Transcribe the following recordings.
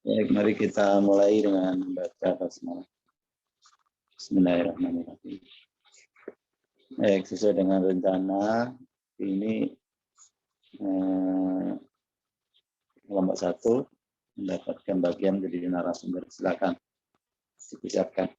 Baik, mari kita mulai dengan membaca basmalah. Bismillahirrahmanirrahim. Baik, sesuai dengan rencana ini kelompok 1 mendapatkan bagian dari narasumber. Silakan dipersiapkan.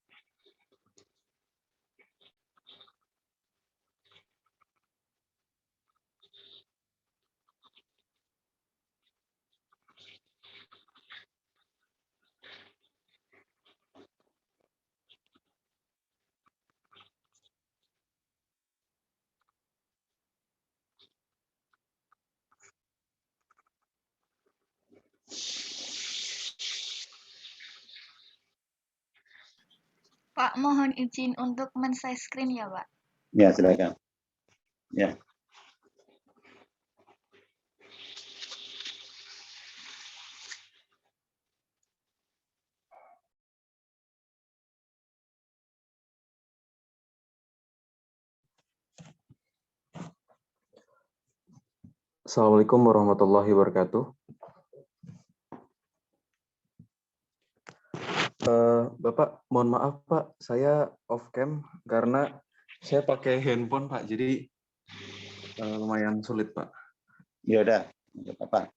Pak, mohon izin untuk men-share screen ya, Pak. Ya, silakan. Ya. Assalamualaikum warahmatullahi wabarakatuh. Bapak, mohon maaf Pak, saya off cam karena saya pakai handphone Pak, jadi lumayan sulit Pak. Ya udah, enggak apa-apa.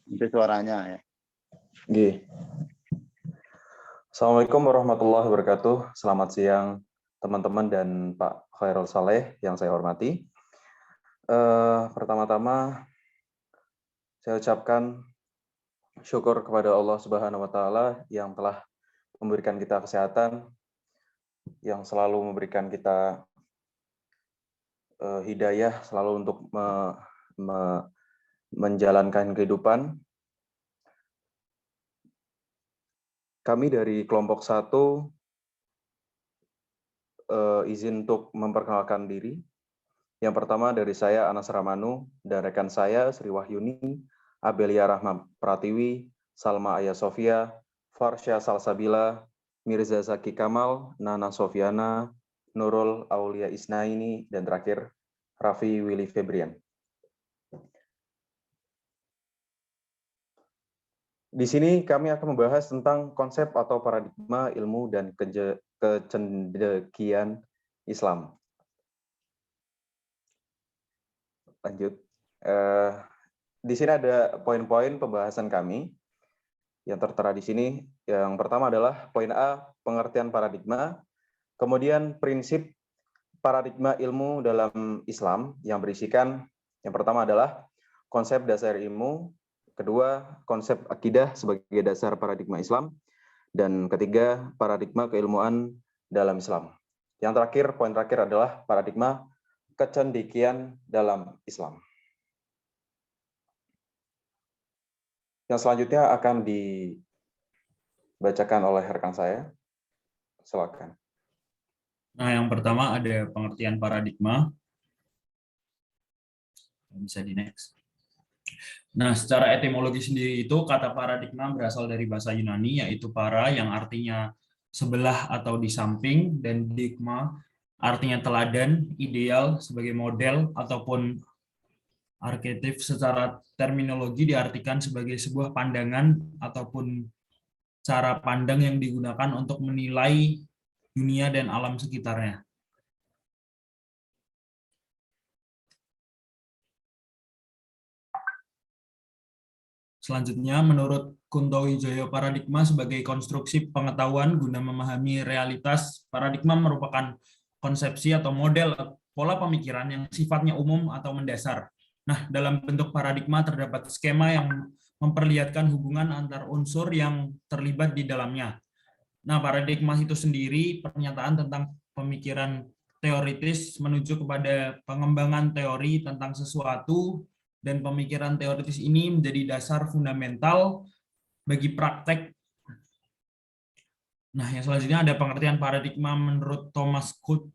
Itu suaranya ya. Oke. Assalamualaikum warahmatullahi wabarakatuh. Selamat siang teman-teman dan Pak Khairul Saleh yang saya hormati. Pertama-tama saya ucapkan syukur kepada Allah Subhanahu wa taala yang telah memberikan kita kesehatan, yang selalu memberikan kita hidayah selalu untuk menjalankan kehidupan. Kami dari kelompok 1 izin untuk memperkenalkan diri. Yang pertama dari saya Anas Ramanu dan rekan saya Sri Wahyuni, Abelia Rahma Pratiwi, Salma Aya Sofia, Farsha Salsabila, Mirza Zaki Kamal, Nana Sofiana, Nurul Aulia Isnaini, dan terakhir Raffi Willy Febrian. Di sini kami akan membahas tentang konsep atau paradigma ilmu dan kecendekian Islam. Lanjut. Di sini ada poin-poin pembahasan kami yang tertera di sini. Yang pertama adalah poin A, pengertian paradigma. Kemudian prinsip paradigma ilmu dalam Islam yang berisikan yang pertama adalah konsep dasar ilmu, kedua konsep akidah sebagai dasar paradigma Islam, dan ketiga paradigma keilmuan dalam Islam. Yang terakhir, poin terakhir adalah paradigma kecendekian dalam Islam. Yang selanjutnya akan dibacakan oleh rekan saya. Silakan. Nah, yang pertama ada pengertian paradigma. Bisa di next. Nah, secara etimologi sendiri itu kata paradigma berasal dari bahasa Yunani, yaitu para yang artinya sebelah atau di samping, dan digma artinya teladan, ideal sebagai model, ataupun arketip. Secara terminologi diartikan sebagai sebuah pandangan ataupun cara pandang yang digunakan untuk menilai dunia dan alam sekitarnya. Selanjutnya, menurut Kunto Wijoyo, paradigma sebagai konstruksi pengetahuan guna memahami realitas. Paradigma merupakan konsepsi atau model pola pemikiran yang sifatnya umum atau mendasar. Nah, dalam bentuk paradigma terdapat skema yang memperlihatkan hubungan antar unsur yang terlibat di dalamnya. Nah, paradigma itu sendiri pernyataan tentang pemikiran teoritis menuju kepada pengembangan teori tentang sesuatu, dan pemikiran teoritis ini menjadi dasar fundamental bagi praktek. Nah, yang selanjutnya ada pengertian paradigma menurut Thomas Kuhn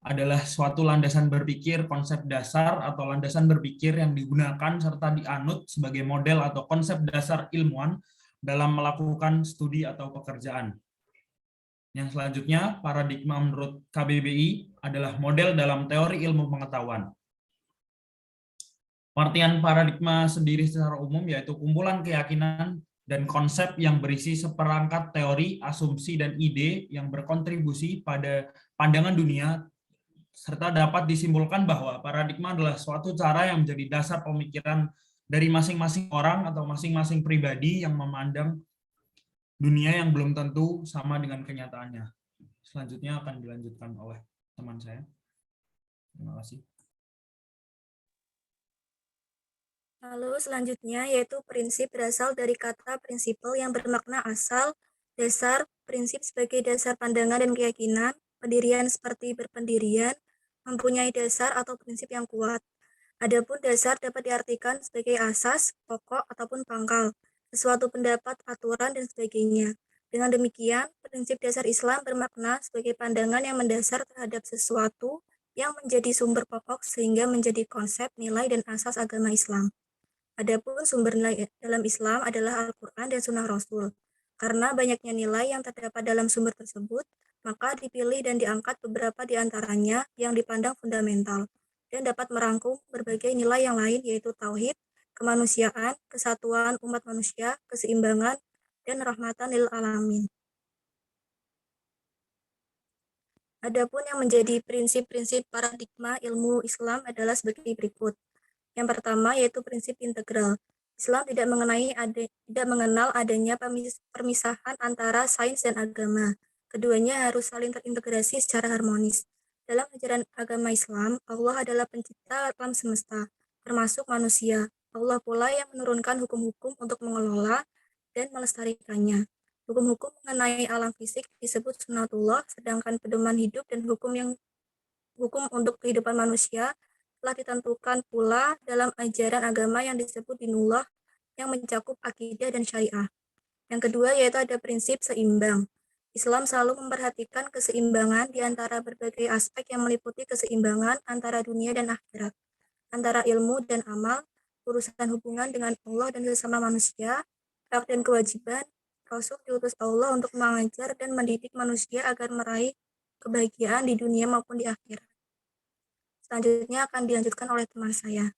adalah suatu landasan berpikir, konsep dasar atau landasan berpikir yang digunakan serta dianut sebagai model atau konsep dasar ilmuwan dalam melakukan studi atau pekerjaan. Yang selanjutnya, paradigma menurut KBBI adalah model dalam teori ilmu pengetahuan. Pengertian paradigma sendiri secara umum yaitu kumpulan keyakinan dan konsep yang berisi seperangkat teori, asumsi, dan ide yang berkontribusi pada pandangan dunia, serta dapat disimpulkan bahwa paradigma adalah suatu cara yang menjadi dasar pemikiran dari masing-masing orang atau masing-masing pribadi yang memandang dunia yang belum tentu sama dengan kenyataannya. Selanjutnya akan dilanjutkan oleh teman saya. Terima kasih. Lalu selanjutnya yaitu prinsip berasal dari kata prinsipal yang bermakna asal, dasar, prinsip sebagai dasar pandangan dan keyakinan, pendirian seperti berpendirian, mempunyai dasar atau prinsip yang kuat. Adapun dasar dapat diartikan sebagai asas, pokok, ataupun pangkal, sesuatu pendapat, aturan, dan sebagainya. Dengan demikian, prinsip dasar Islam bermakna sebagai pandangan yang mendasar terhadap sesuatu yang menjadi sumber pokok sehingga menjadi konsep, nilai, dan asas agama Islam. Adapun sumber nilai dalam Islam adalah Al-Quran dan Sunnah Rasul. Karena banyaknya nilai yang terdapat dalam sumber tersebut, maka dipilih dan diangkat beberapa di antaranya yang dipandang fundamental dan dapat merangkum berbagai nilai yang lain yaitu tauhid, kemanusiaan, kesatuan umat manusia, keseimbangan, dan rahmatan lil alamin. Adapun yang menjadi prinsip-prinsip paradigma ilmu Islam adalah sebagai berikut. Yang pertama yaitu prinsip integral. Islam tidak mengenal adanya permisahan antara sains dan agama. Keduanya harus saling terintegrasi secara harmonis. Dalam ajaran agama Islam, Allah adalah pencipta alam semesta, termasuk manusia. Allah pula yang menurunkan hukum-hukum untuk mengelola dan melestarikannya. Hukum-hukum mengenai alam fisik disebut sunatullah, sedangkan pedoman hidup dan hukum untuk kehidupan manusia telah ditentukan pula dalam ajaran agama yang disebut dinullah yang mencakup akidah dan syariah. Yang kedua yaitu ada prinsip seimbang. Islam selalu memperhatikan keseimbangan di antara berbagai aspek yang meliputi keseimbangan antara dunia dan akhirat, antara ilmu dan amal, urusan hubungan dengan Allah dan sesama manusia, hak dan kewajiban. Rasul diutus Allah untuk mengajar dan mendidik manusia agar meraih kebahagiaan di dunia maupun di akhirat. Selanjutnya akan dilanjutkan oleh teman saya.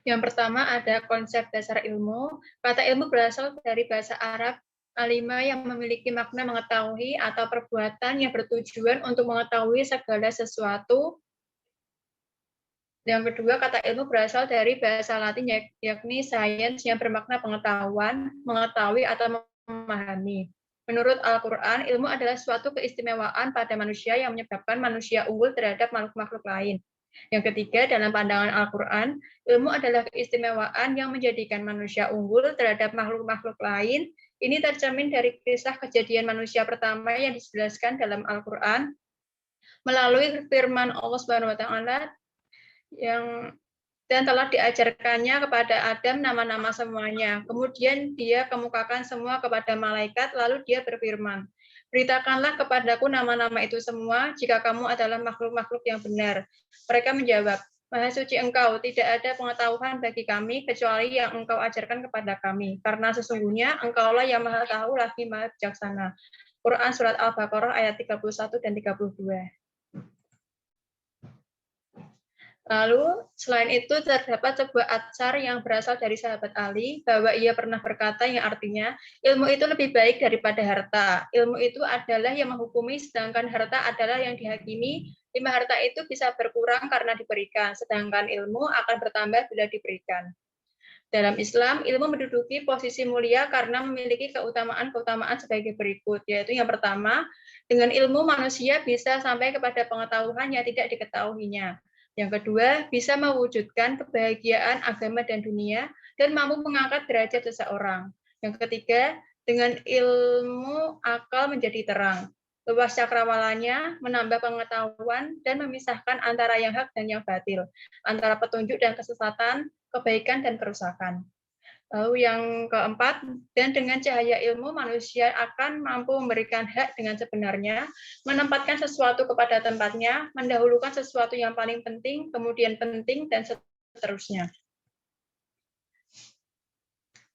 Yang pertama ada konsep dasar ilmu. Kata ilmu berasal dari bahasa Arab alima yang memiliki makna mengetahui atau perbuatan yang bertujuan untuk mengetahui segala sesuatu. Yang kedua, kata ilmu berasal dari bahasa Latin yakni science yang bermakna pengetahuan, mengetahui atau memahami. Menurut Al-Quran, ilmu adalah suatu keistimewaan pada manusia yang menyebabkan manusia unggul terhadap makhluk-makhluk lain. Yang ketiga, dalam pandangan Al-Quran, ilmu adalah keistimewaan yang menjadikan manusia unggul terhadap makhluk-makhluk lain. Ini tercermin dari kisah kejadian manusia pertama yang dijelaskan dalam Al-Quran melalui firman Allah SWT dan telah diajarkannya kepada Adam nama-nama semuanya. Kemudian dia kemukakan semua kepada malaikat, lalu dia berfirman, beritakanlah kepadaku nama-nama itu semua jika kamu adalah makhluk-makhluk yang benar. Mereka menjawab, Maha suci engkau, tidak ada pengetahuan bagi kami kecuali yang engkau ajarkan kepada kami. Karena sesungguhnya engkaulah yang maha tahu lagi maha bijaksana. Quran Surat Al-Baqarah ayat 31 dan 32. Lalu, selain itu terdapat sebuah atsar yang berasal dari sahabat Ali, bahwa ia pernah berkata yang artinya, ilmu itu lebih baik daripada harta. Ilmu itu adalah yang menghukumi, sedangkan harta adalah yang dihakimi. Lima harta itu bisa berkurang karena diberikan, sedangkan ilmu akan bertambah bila diberikan. Dalam Islam, ilmu menduduki posisi mulia karena memiliki keutamaan-keutamaan sebagai berikut, yaitu yang pertama, dengan ilmu manusia bisa sampai kepada pengetahuan yang tidak diketahuinya. Yang kedua, bisa mewujudkan kebahagiaan agama dan dunia dan mampu mengangkat derajat seseorang. Yang ketiga, dengan ilmu akal menjadi terang. Luas cakrawalanya menambah pengetahuan dan memisahkan antara yang hak dan yang batil, antara petunjuk dan kesesatan, kebaikan dan kerusakan. Lalu yang keempat, dan dengan cahaya ilmu manusia akan mampu memberikan hak dengan sebenarnya, menempatkan sesuatu kepada tempatnya, mendahulukan sesuatu yang paling penting, kemudian penting, dan seterusnya.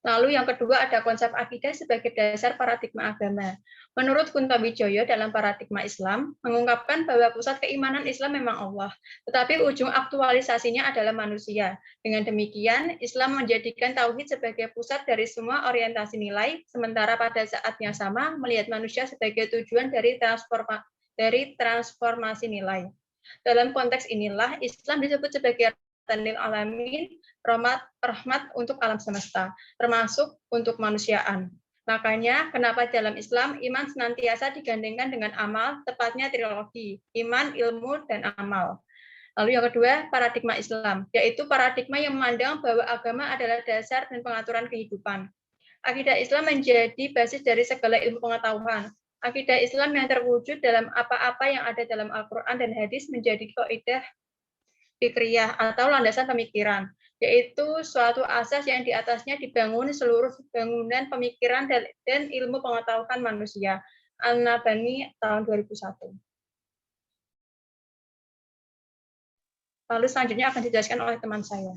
Lalu yang kedua ada konsep akidah sebagai dasar paradigma agama. Menurut Kuntowijoyo dalam paradigma Islam, mengungkapkan bahwa pusat keimanan Islam memang Allah, tetapi ujung aktualisasinya adalah manusia. Dengan demikian, Islam menjadikan tauhid sebagai pusat dari semua orientasi nilai, sementara pada saat yang sama melihat manusia sebagai tujuan dari transformasi nilai. Dalam konteks inilah, Islam disebut sebagai Tanil alamin, rahmat untuk alam semesta, termasuk untuk manusiaan. Makanya, kenapa dalam Islam iman senantiasa digandengkan dengan amal, tepatnya trilogi, iman, ilmu, dan amal. Lalu yang kedua, paradigma Islam, yaitu paradigma yang memandang bahwa agama adalah dasar dan pengaturan kehidupan. Akidah Islam menjadi basis dari segala ilmu pengetahuan. Akidah Islam yang terwujud dalam apa-apa yang ada dalam Al-Quran dan hadis menjadi kaidah fikriyah atau landasan pemikiran, yaitu suatu asas yang di atasnya dibangun seluruh bangunan pemikiran dan ilmu pengetahuan manusia. An-Nabani tahun 2001. Lalu selanjutnya akan dijelaskan oleh teman saya.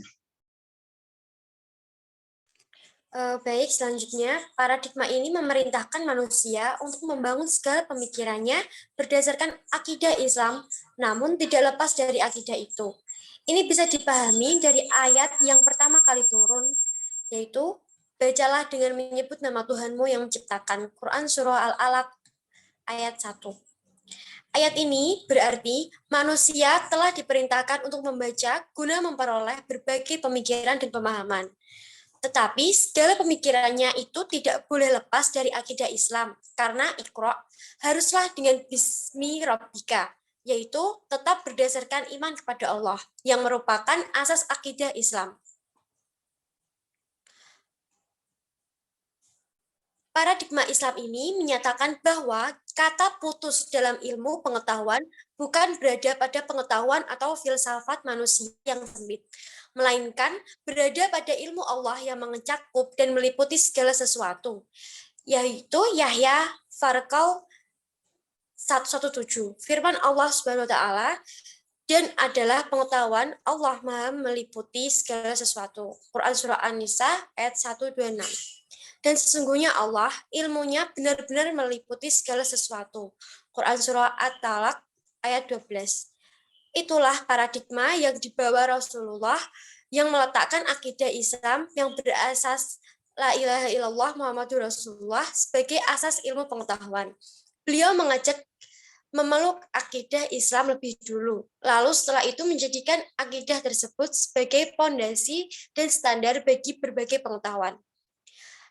Baik, selanjutnya paradigma ini memerintahkan manusia untuk membangun segala pemikirannya berdasarkan akidah Islam, namun tidak lepas dari akidah itu. Ini bisa dipahami dari ayat yang pertama kali turun, yaitu bacalah dengan menyebut nama Tuhanmu yang menciptakan. Quran Surah Al-Alaq ayat 1. Ayat ini berarti manusia telah diperintahkan untuk membaca guna memperoleh berbagai pemikiran dan pemahaman. Tetapi segala pemikirannya itu tidak boleh lepas dari akidah Islam, karena Iqra haruslah dengan Bismi Rabbika, yaitu tetap berdasarkan iman kepada Allah, yang merupakan asas akidah Islam. Paradigma Islam ini menyatakan bahwa kata putus dalam ilmu pengetahuan bukan berada pada pengetahuan atau filsafat manusia yang sempit, melainkan berada pada ilmu Allah yang mencakup dan meliputi segala sesuatu, yaitu Yahya Farqal 117. Firman Allah Subhanahu wa taala, dan adalah pengetahuan Allah Maha meliputi segala sesuatu. Quran surah An-Nisa ayat 126. Dan sesungguhnya Allah ilmunya benar-benar meliputi segala sesuatu. Quran surah At-Talaq ayat 12. Itulah paradigma yang dibawa Rasulullah yang meletakkan akidah Islam yang berasas la ilaha illallah Muhammadur Rasulullah sebagai asas ilmu pengetahuan. Beliau mengajak memeluk akidah Islam lebih dulu, lalu setelah itu menjadikan akidah tersebut sebagai fondasi dan standar bagi berbagai pengetahuan.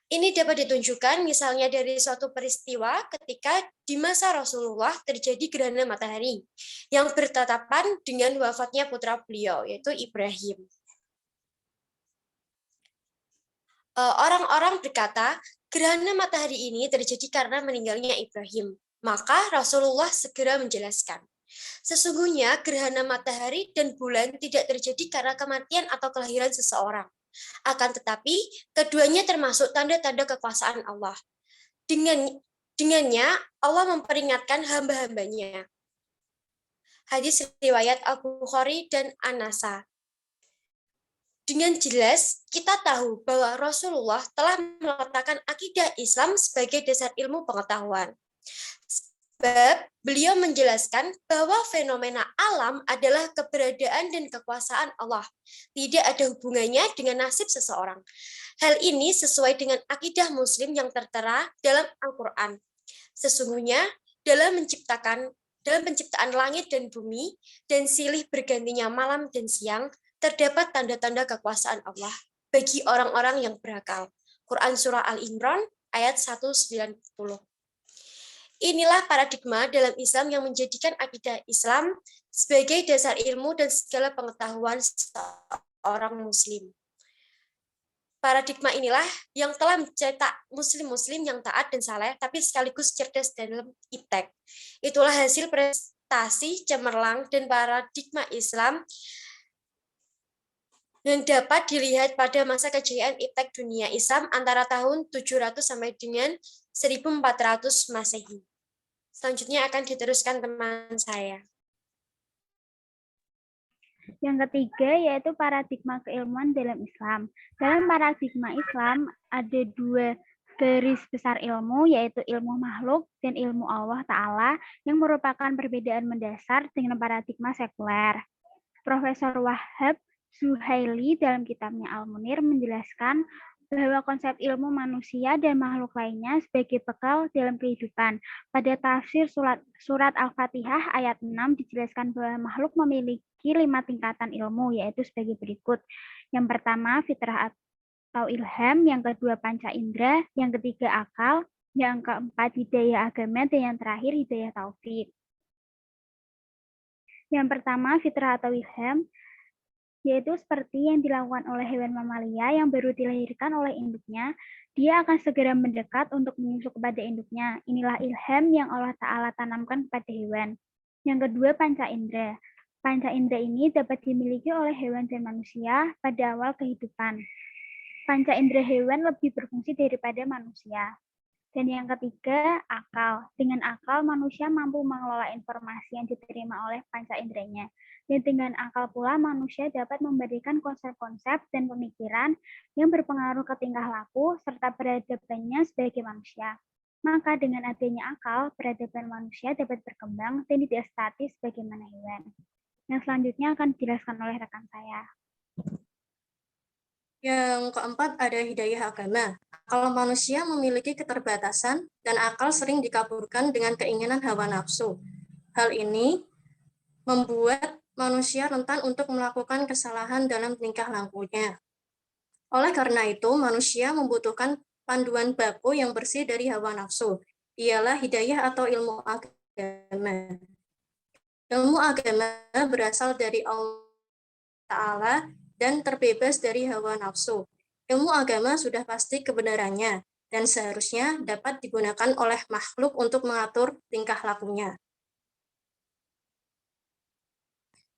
Ini dapat ditunjukkan misalnya dari suatu peristiwa ketika di masa Rasulullah terjadi gerhana matahari yang bertetapan dengan wafatnya putra beliau, yaitu Ibrahim. Orang-orang berkata, gerhana matahari ini terjadi karena meninggalnya Ibrahim. Maka Rasulullah segera menjelaskan, sesungguhnya gerhana matahari dan bulan tidak terjadi karena kematian atau kelahiran seseorang. Akan tetapi, keduanya termasuk tanda-tanda kekuasaan Allah. Dengannya, Allah memperingatkan hamba-hambanya. Hadis riwayat Al-Bukhari dan An-Nasa. Dengan jelas, kita tahu bahwa Rasulullah telah meletakkan akidah Islam sebagai dasar ilmu pengetahuan. Sebab beliau menjelaskan bahwa fenomena alam adalah keberadaan dan kekuasaan Allah. Tidak ada hubungannya dengan nasib seseorang. Hal ini sesuai dengan akidah Muslim yang tertera dalam Al-Quran. Sesungguhnya dalam penciptaan langit dan bumi dan silih bergantinya malam dan siang, terdapat tanda-tanda kekuasaan Allah bagi orang-orang yang berakal. Quran Surah Al-Imran ayat 190. Inilah paradigma dalam Islam yang menjadikan akidah Islam sebagai dasar ilmu dan segala pengetahuan seorang Muslim. Paradigma inilah yang telah mencetak Muslim-Muslim yang taat dan saleh, tapi sekaligus cerdas dalam iptek. Itulah hasil prestasi cemerlang dan paradigma Islam yang dapat dilihat pada masa kejayaan iptek dunia Islam antara tahun 700 sampai dengan 1400 Masehi. Selanjutnya akan diteruskan teman saya. Yang ketiga yaitu paradigma keilmuan dalam Islam. Dalam paradigma Islam ada dua garis besar ilmu, yaitu ilmu makhluk dan ilmu Allah Ta'ala, yang merupakan perbedaan mendasar dengan paradigma sekuler. Profesor Wahab Zuhaili dalam kitabnya Al-Munir menjelaskan bahwa konsep ilmu manusia dan makhluk lainnya sebagai bekal dalam kehidupan. Pada tafsir surat Al-Fatihah ayat 6 dijelaskan bahwa makhluk memiliki 5 tingkatan ilmu, yaitu sebagai berikut. Yang pertama, fitrah atau ilham. Yang kedua, panca indera. Yang ketiga, akal. Yang keempat, hidayah agama. Dan yang terakhir, hidayah taufik. Yang pertama, fitrah atau ilham, yaitu seperti yang dilakukan oleh hewan mamalia yang baru dilahirkan oleh induknya, dia akan segera mendekat untuk menyusu kepada induknya. Inilah ilham yang Allah Ta'ala tanamkan kepada hewan. Yang kedua, panca indera. Panca indera ini dapat dimiliki oleh hewan dan manusia pada awal kehidupan. Panca indera hewan lebih berfungsi daripada manusia. Dan yang ketiga, akal. Dengan akal, manusia mampu mengelola informasi yang diterima oleh panca inderanya. Dan dengan akal pula, manusia dapat memberikan konsep-konsep dan pemikiran yang berpengaruh ke tingkah laku serta peradabannya sebagai manusia. Maka dengan adanya akal, peradaban manusia dapat berkembang dan tidak statis sebagaimana hewan. Yang selanjutnya akan dijelaskan oleh rekan saya. Yang keempat ada hidayah agama. Akal manusia memiliki keterbatasan dan akal sering dikaburkan dengan keinginan hawa nafsu. Hal ini membuat manusia rentan untuk melakukan kesalahan dalam tingkah lakunya. Oleh karena itu, manusia membutuhkan panduan baku yang bersih dari hawa nafsu. Ialah hidayah atau ilmu agama. Ilmu agama berasal dari Allah Ta'ala dan terbebas dari hawa nafsu. Ilmu agama sudah pasti kebenarannya dan seharusnya dapat digunakan oleh makhluk untuk mengatur tingkah lakunya.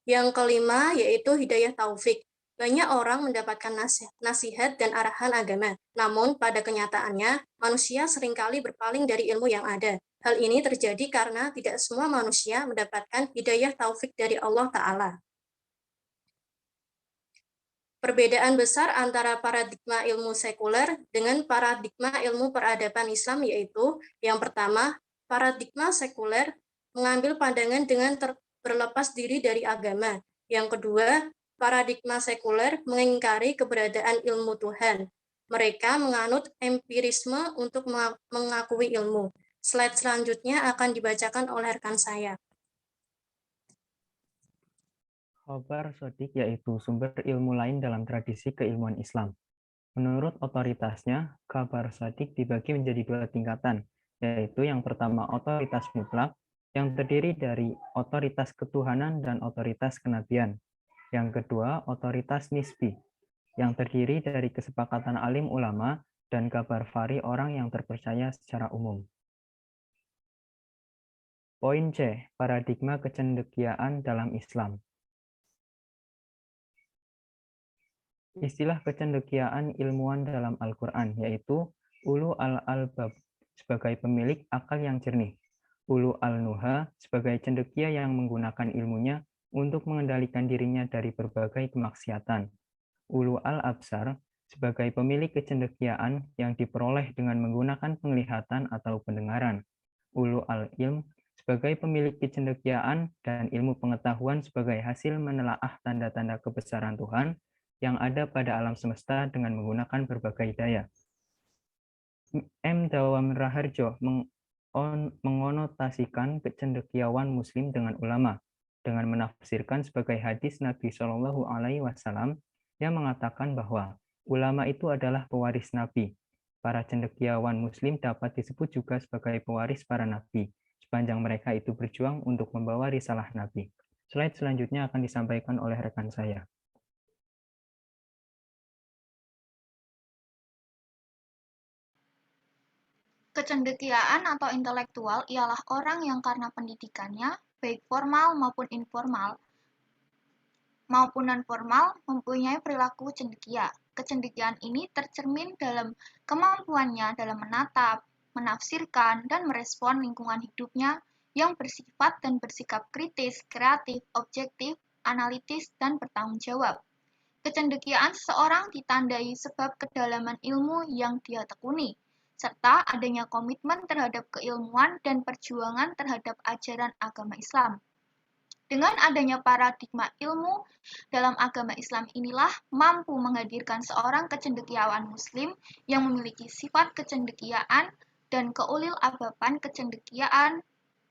Yang kelima yaitu hidayah taufik. Banyak orang mendapatkan nasihat dan arahan agama, namun pada kenyataannya manusia seringkali berpaling dari ilmu yang ada. Hal ini terjadi karena tidak semua manusia mendapatkan hidayah taufik dari Allah Ta'ala. Perbedaan besar antara paradigma ilmu sekuler dengan paradigma ilmu peradaban Islam yaitu, yang pertama, paradigma sekuler mengambil pandangan dengan berlepas diri dari agama. Yang kedua, paradigma sekuler mengingkari keberadaan ilmu Tuhan. Mereka menganut empirisme untuk mengakui ilmu. Slide selanjutnya akan dibacakan oleh rekan saya. Khabar Shadiq yaitu sumber ilmu lain dalam tradisi keilmuan Islam. Menurut otoritasnya, khabar Shadiq dibagi menjadi dua tingkatan, yaitu yang pertama otoritas mutlak, yang terdiri dari otoritas ketuhanan dan otoritas kenabian. Yang kedua, otoritas nisbi, yang terdiri dari kesepakatan alim ulama dan kabar fari orang yang terpercaya secara umum. Poin C, paradigma kecendekiaan dalam Islam. Istilah kecendekiaan ilmuwan dalam Al-Quran yaitu ulu al-albab sebagai pemilik akal yang jernih, ulu al-nuha sebagai cendekia yang menggunakan ilmunya untuk mengendalikan dirinya dari berbagai kemaksiatan, ulu al-absar sebagai pemilik kecendekiaan yang diperoleh dengan menggunakan penglihatan atau pendengaran, ulu al-ilm sebagai pemilik kecendekiaan dan ilmu pengetahuan sebagai hasil menelaah tanda-tanda kebesaran Tuhan yang ada pada alam semesta dengan menggunakan berbagai daya. M. Dawam Raharjo mengonotasikan kecendekiawan Muslim dengan ulama dengan menafsirkan sebagai hadis Nabi Shallallahu Alaihi Wasallam yang mengatakan bahwa ulama itu adalah pewaris Nabi. Para cendekiawan Muslim dapat disebut juga sebagai pewaris para Nabi sepanjang mereka itu berjuang untuk membawa risalah Nabi. Slide selanjutnya akan disampaikan oleh rekan saya. Kecendekiaan atau intelektual ialah orang yang karena pendidikannya, baik formal maupun informal, maupun non-formal, mempunyai perilaku cendekia. Kecendekiaan ini tercermin dalam kemampuannya dalam menatap, menafsirkan, dan merespon lingkungan hidupnya yang bersifat dan bersikap kritis, kreatif, objektif, analitis, dan bertanggung jawab. Kecendekiaan seseorang ditandai sebab kedalaman ilmu yang dia tekuni, serta adanya komitmen terhadap keilmuan dan perjuangan terhadap ajaran agama Islam. Dengan adanya paradigma ilmu dalam agama Islam inilah mampu menghadirkan seorang kecendekiawan muslim yang memiliki sifat kecendekiaan dan keulil albaban kecendekiaan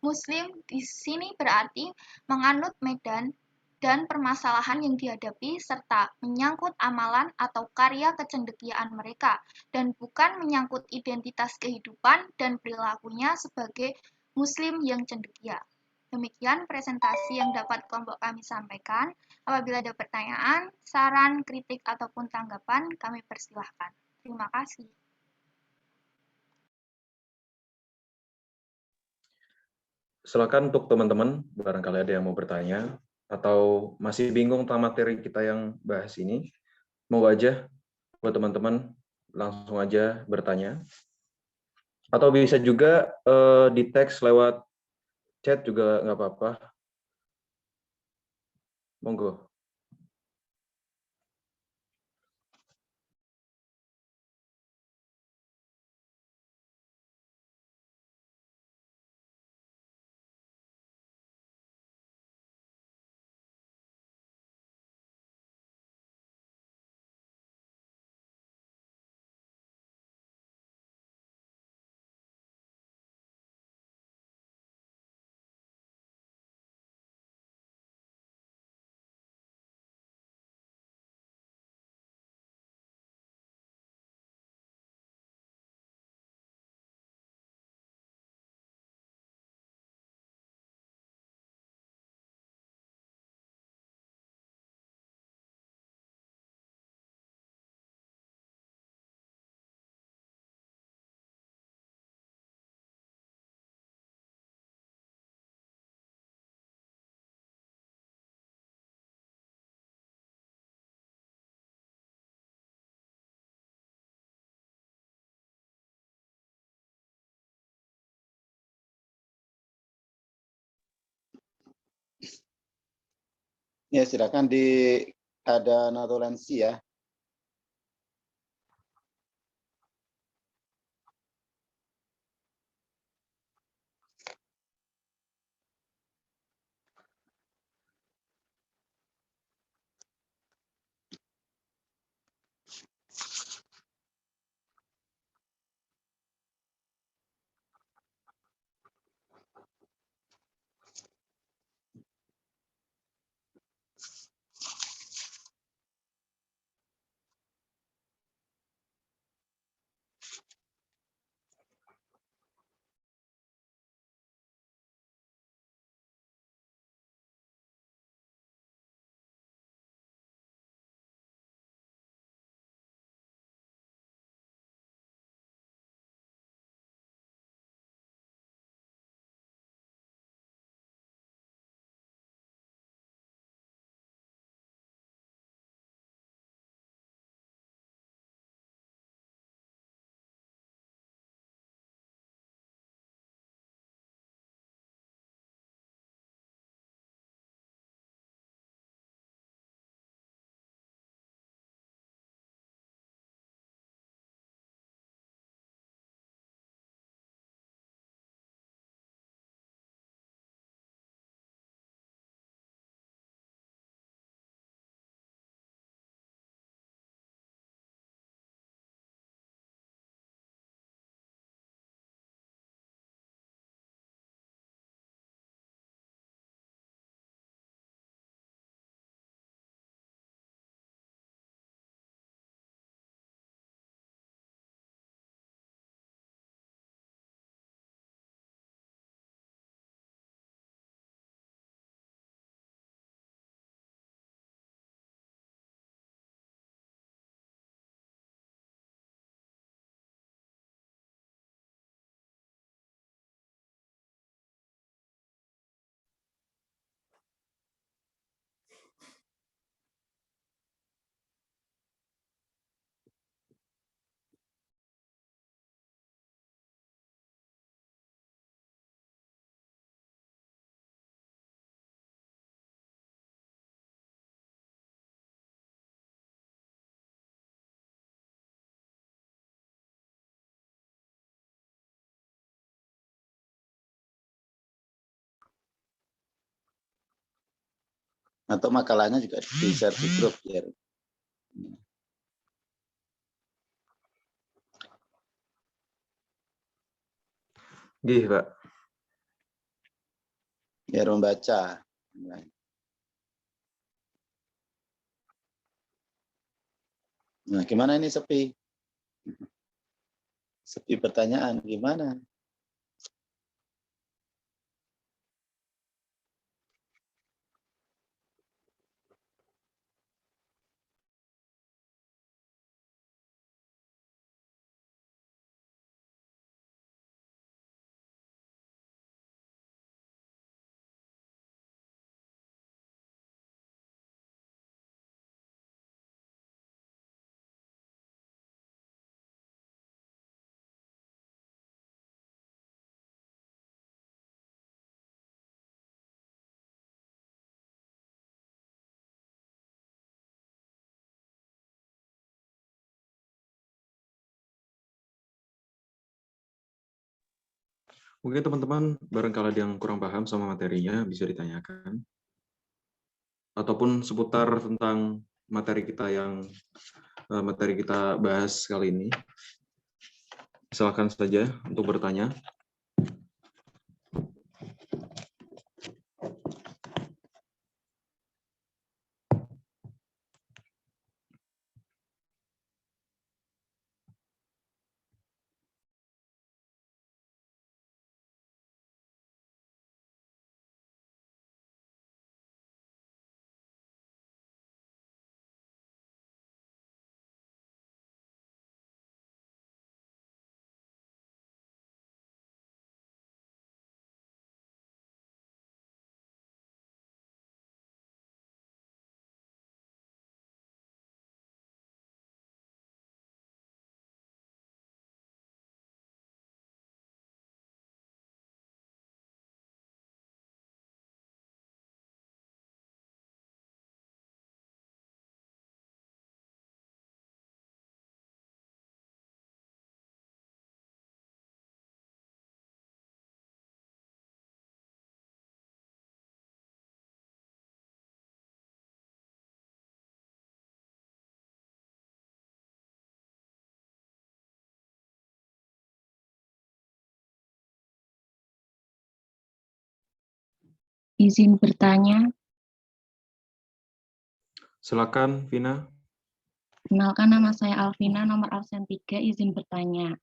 muslim di sini berarti menganut medan dan permasalahan yang dihadapi serta menyangkut amalan atau karya kecendekiaan mereka dan bukan menyangkut identitas kehidupan dan perilakunya sebagai muslim yang cendekia. Demikian presentasi yang dapat kelompok kami sampaikan. Apabila ada pertanyaan, saran, kritik, ataupun tanggapan, kami persilahkan. Terima kasih. Silakan untuk teman-teman, barangkali ada yang mau bertanya, atau masih bingung tentang materi kita yang bahas ini, mau aja buat teman-teman langsung aja bertanya. Atau bisa juga di teks lewat chat juga nggak apa-apa. Monggo. Ya, silakan ada notulensi ya. Atau makalahnya juga di-share di grup biar Gih, Pak. membaca. Nah, gimana ini sepi? Sepi pertanyaan gimana? Mungkin teman-teman barangkali ada yang kurang paham sama materinya bisa ditanyakan. Ataupun seputar tentang materi kita bahas kali ini. Silakan saja untuk bertanya. Izin bertanya, Silakan, Vina. kenalkan nama saya Alvina, nomor absen 3, izin bertanya.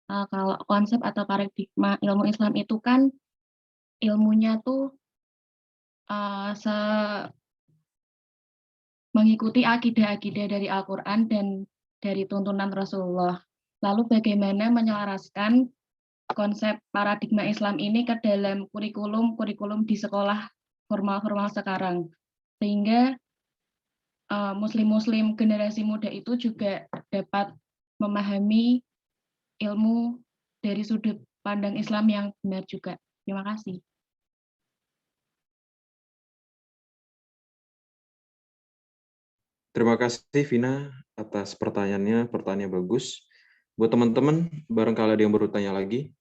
Kalau konsep atau paradigma ilmu Islam itu kan ilmunya tuh mengikuti akidah-akidah dari Al-Quran dan dari tuntunan Rasulullah. Lalu bagaimana menyelaraskan konsep paradigma Islam ini ke dalam kurikulum di sekolah formal-formal sekarang, sehingga muslim-muslim generasi muda itu juga dapat memahami ilmu dari sudut pandang Islam yang benar juga. Terima kasih. Terima kasih, Vina, atas pertanyaannya. Pertanyaannya bagus. Buat teman-teman, barangkali ada yang bertanya lagi.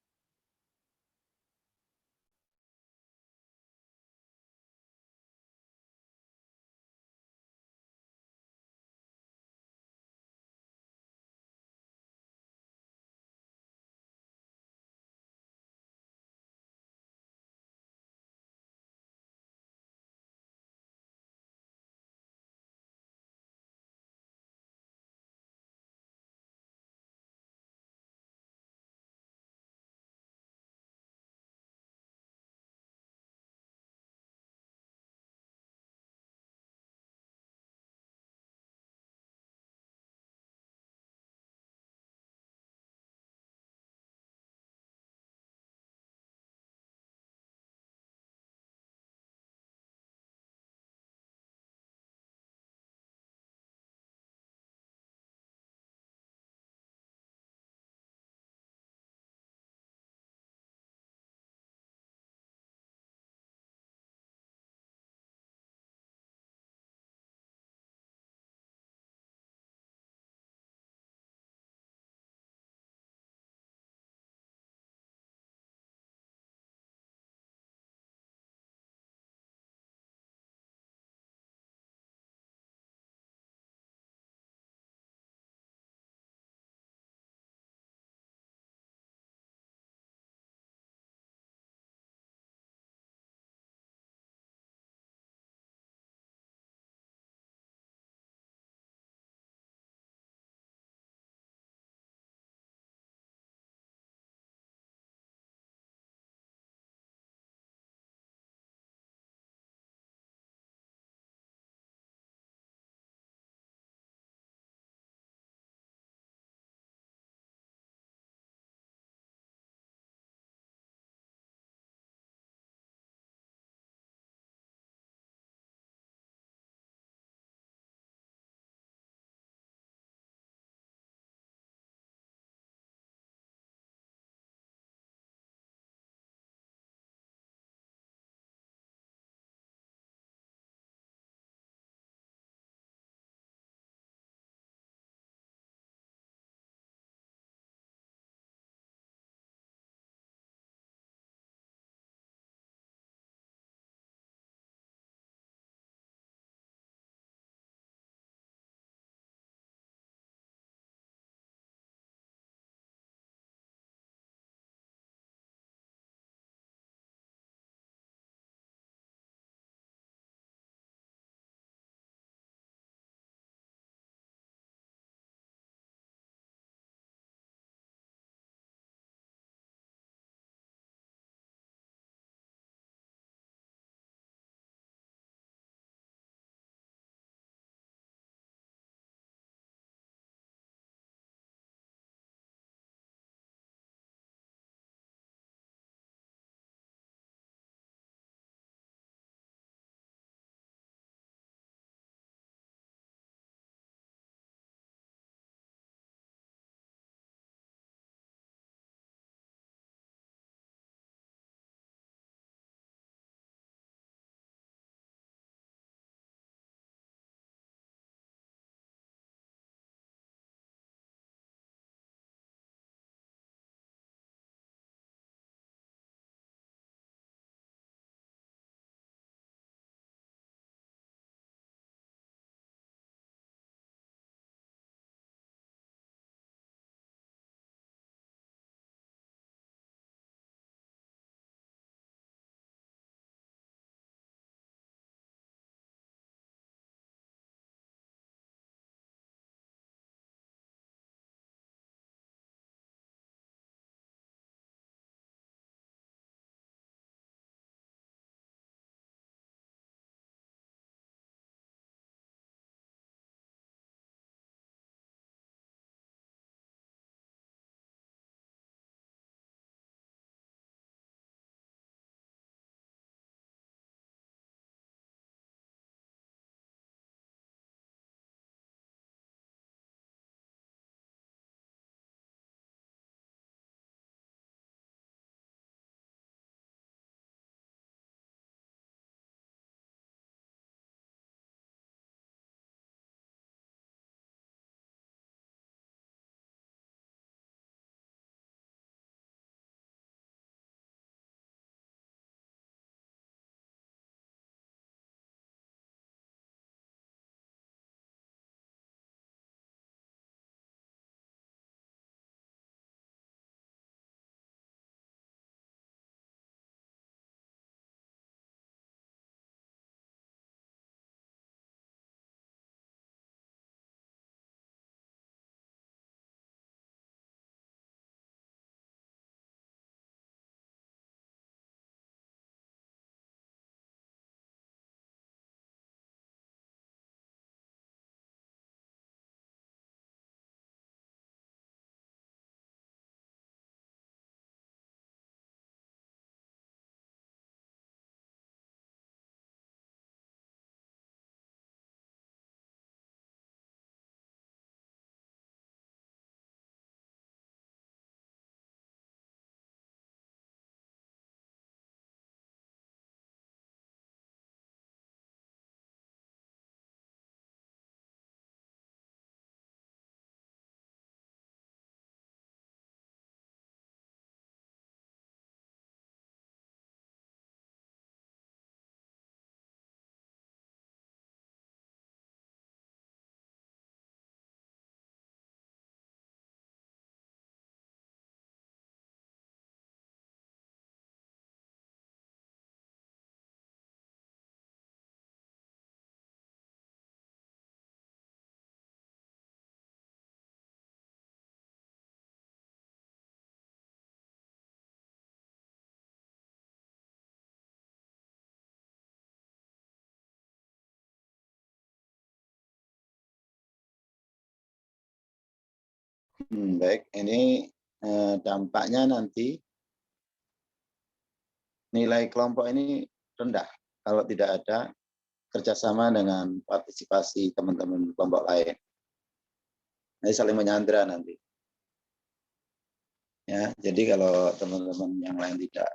Baik, ini dampaknya nanti nilai kelompok ini rendah kalau tidak ada kerjasama dengan partisipasi teman-teman kelompok lain. Jadi saling menyandera nanti. Ya, jadi kalau teman-teman yang lain tidak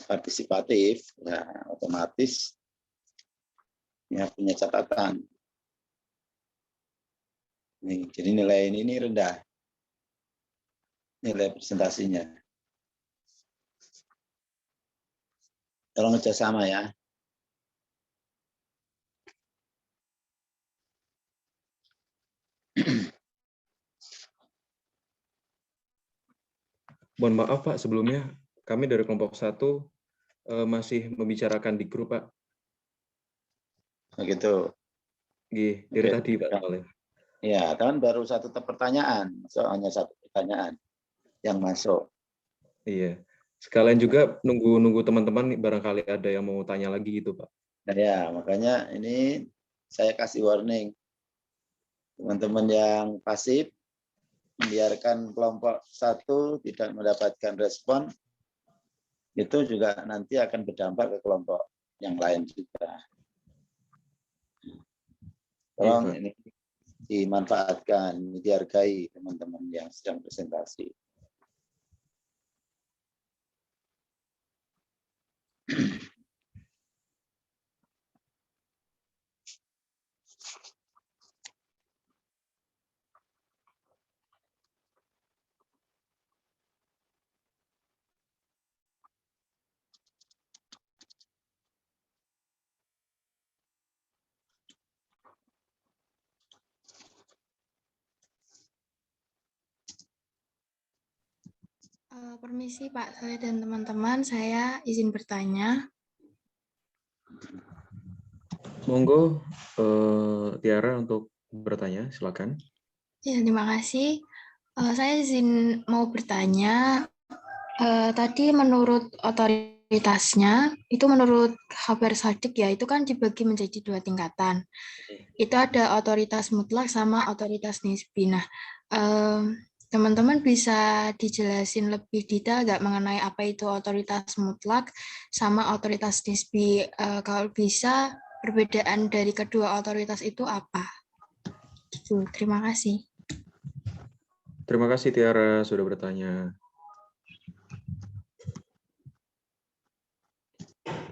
partisipatif, ya otomatis ya punya catatan. Nih, jadi nilai ini rendah, nilai presentasinya. Tolong kerjasama ya. Mohon maaf Pak, sebelumnya kami dari kelompok 1 masih membicarakan di grup Pak. Begitu. Dari tadi Pak soalnya. Ya, kan baru satu pertanyaan, hanya satu pertanyaan yang masuk. Iya. Sekalian juga nunggu teman-teman barangkali ada yang mau tanya lagi gitu Pak. Nah, ya, makanya ini saya kasih warning. Teman-teman yang pasif, membiarkan kelompok 1 tidak mendapatkan respon, itu juga nanti akan berdampak ke kelompok yang lain juga. Tolong ini dimanfaatkan, dihargai teman-teman yang sedang presentasi. Permisi Pak, saya dan teman-teman, saya izin bertanya. Monggo Tiara untuk bertanya, silakan. Ya, terima kasih. Saya izin mau bertanya. Tadi menurut otoritasnya, itu menurut kabar Sadik ya, itu kan dibagi menjadi 2 tingkatan. Itu ada otoritas mutlak sama otoritas nisbi. Nah, teman-teman bisa dijelasin lebih detail nggak mengenai apa itu otoritas mutlak sama otoritas nisbi? Kalau bisa, perbedaan dari kedua otoritas itu apa? Gitu. Terima kasih. Terima kasih Tiara sudah bertanya.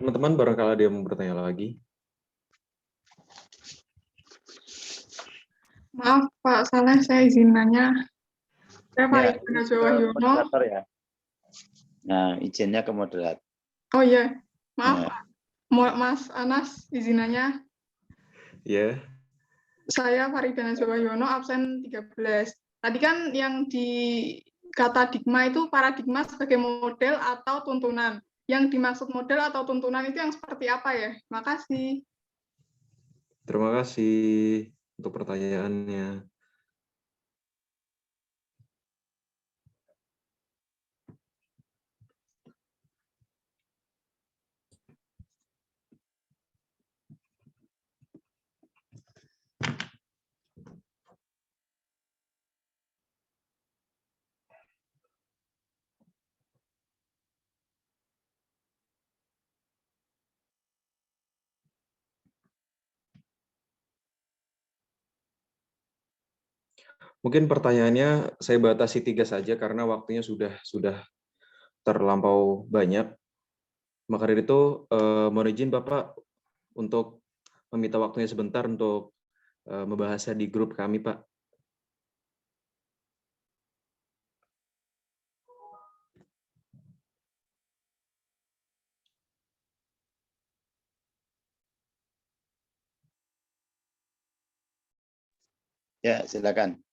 Teman-teman barangkali ada yang mau bertanya lagi. Maaf Pak Saleh, saya izin nanya. Saya Farid Najwa Wahyono. Moderator ya. Nah, izinnya ke moderator. Oh iya, maaf Pak. Mas Anas, izin nanya. Ya. Saya Farida Najwa Wahyono, absen 13. Tadi kan yang di kata digma itu paradigma sebagai model atau tuntunan. Yang dimaksud model atau tuntunan itu yang seperti apa ya? Makasih. Terima kasih untuk pertanyaannya. Mungkin pertanyaannya saya batasi 3 saja karena waktunya sudah terlampau banyak. Maka dari itu mohon izin Bapak untuk meminta waktunya sebentar untuk membahasnya di grup kami, Pak. Ya, silakan.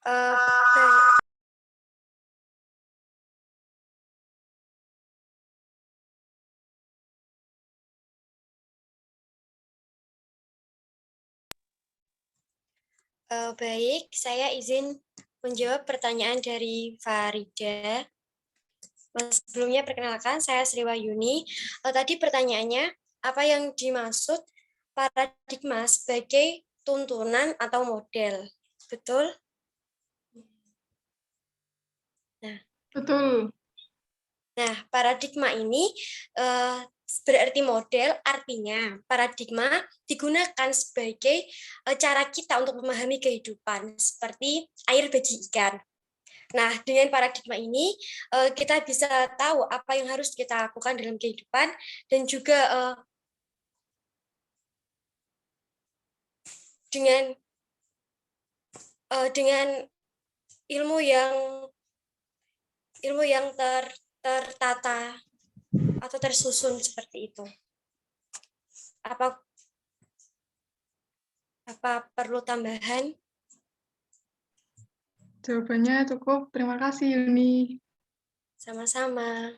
Baik. Baik, saya izin menjawab pertanyaan dari Farida. Sebelumnya perkenalkan, saya Sri Wahyuni. Tadi pertanyaannya, apa yang dimaksud paradigma sebagai tuntunan atau model? Betul? Betul. Nah, paradigma ini berarti model, artinya paradigma digunakan sebagai cara kita untuk memahami kehidupan, seperti air bagi ikan. Nah, dengan paradigma ini kita bisa tahu apa yang harus kita lakukan dalam kehidupan, dan juga dengan ilmu yang tertata atau tersusun seperti itu. Apa perlu tambahan? Jawabannya cukup. Terima kasih, Yuni. Sama-sama.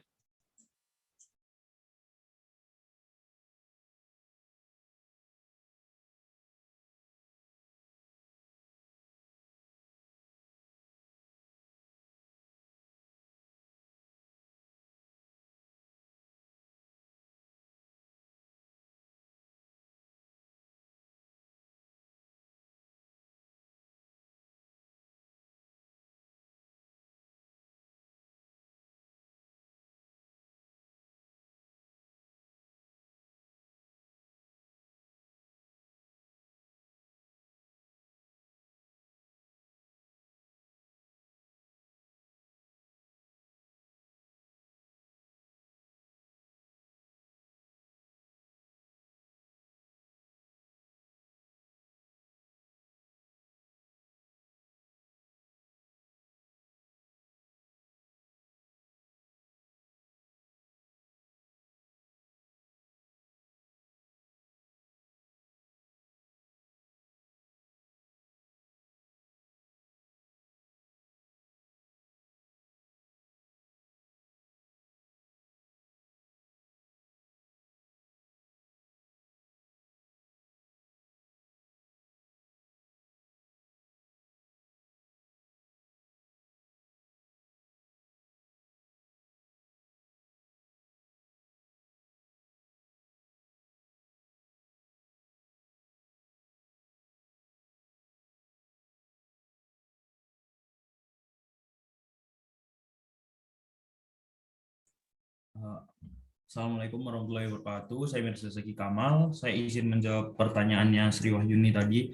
Assalamualaikum warahmatullahi wabarakatuh. Saya Mirza Zaki Kamal. Saya izin menjawab pertanyaannya Sri Wahyuni tadi.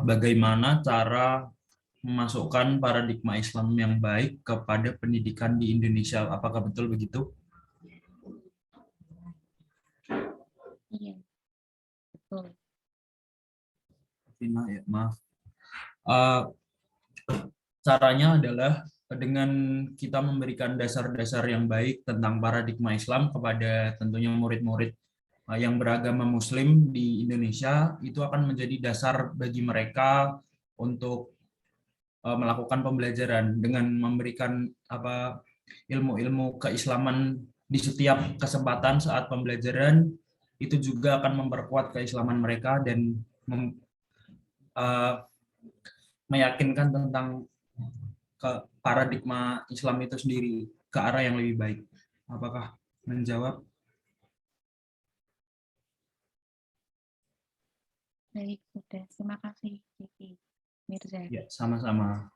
Bagaimana cara memasukkan paradigma Islam yang baik kepada pendidikan di Indonesia? Apakah betul begitu? Iya, betul. Ya, maaf. Caranya adalah dengan kita memberikan dasar-dasar yang baik tentang paradigma Islam kepada tentunya murid-murid yang beragama Muslim di Indonesia, itu akan menjadi dasar bagi mereka untuk melakukan pembelajaran dengan memberikan ilmu-ilmu keislaman di setiap kesempatan saat pembelajaran. Itu juga akan memperkuat keislaman mereka dan meyakinkan tentang paradigma Islam itu sendiri ke arah yang lebih baik. Apakah menjawab? Baik, sudah. Terima kasih, Cici Mirza. Ya, sama-sama.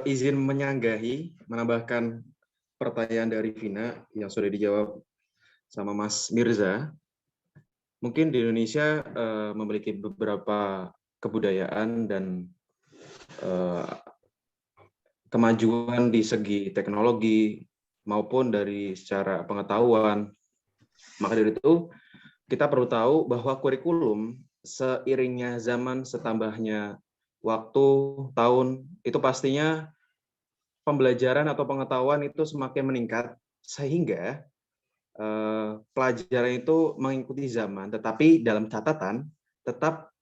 izin menyanggahi, menambahkan pertanyaan dari Vina yang sudah dijawab sama Mas Mirza. Mungkin di Indonesia memiliki beberapa kebudayaan dan kemajuan di segi teknologi maupun dari secara pengetahuan. Maka dari itu kita perlu tahu bahwa kurikulum seiringnya zaman, setambahnya waktu, tahun, itu pastinya pembelajaran atau pengetahuan itu semakin meningkat, sehingga pelajaran itu mengikuti zaman, tetapi dalam catatan tetap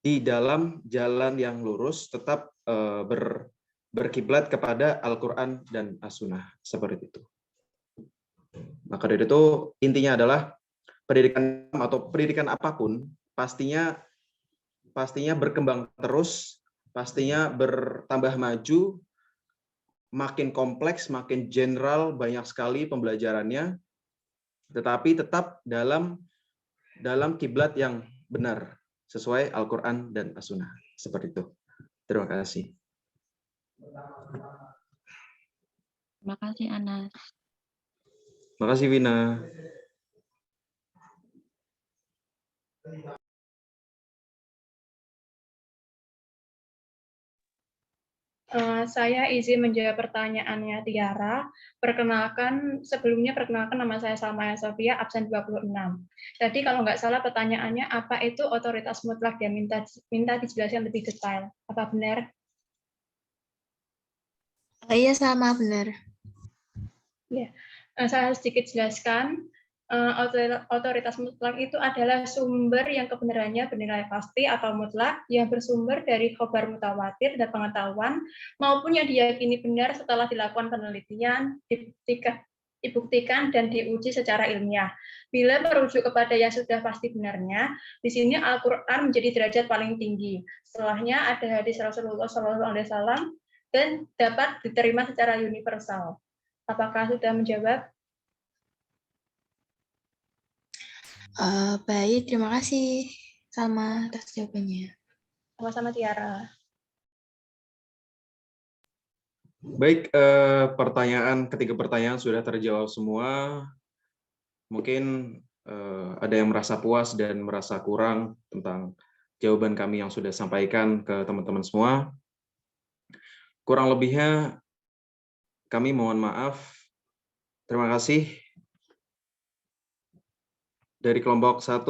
di dalam jalan yang lurus, tetap berkiblat kepada Al-Quran dan As-Sunnah, seperti itu. Maka dari itu intinya adalah pendidikan atau pendidikan apapun pastinya berkembang terus, pastinya bertambah maju, makin kompleks, makin general, banyak sekali pembelajarannya, tetapi tetap dalam kiblat yang benar sesuai Al-Quran dan As-Sunnah, seperti itu. Terima kasih. Terima kasih, Anas. Terima kasih, Wina. Saya izin menjawab pertanyaannya Tiara. Sebelumnya perkenalkan, nama saya Salmaya Sofia, absen 26. Tadi kalau nggak salah pertanyaannya, apa itu otoritas mutlak? Dia minta dijelaskan lebih detail. Apa benar? Iya, sama benar. Ya, saya sedikit jelaskan. Otoritas mutlak itu adalah sumber yang kebenarannya bernilai pasti atau mutlak, yang bersumber dari khobar mutawatir dan pengetahuan, maupun yang diyakini benar setelah dilakukan penelitian, dibuktikan dan diuji secara ilmiah. Bila merujuk kepada yang sudah pasti benarnya, di sini Al-Quran menjadi derajat paling tinggi. Setelahnya ada hadis Rasulullah SAW dan dapat diterima secara universal. Apakah sudah menjawab? Baik, terima kasih Salma atas jawabannya. Sama-sama, Tiara. Baik, ketiga pertanyaan sudah terjawab semua. Mungkin ada yang merasa puas dan merasa kurang tentang jawaban kami yang sudah sampaikan ke teman-teman semua. Kurang lebihnya kami mohon maaf. Terima kasih. Dari kelompok 1,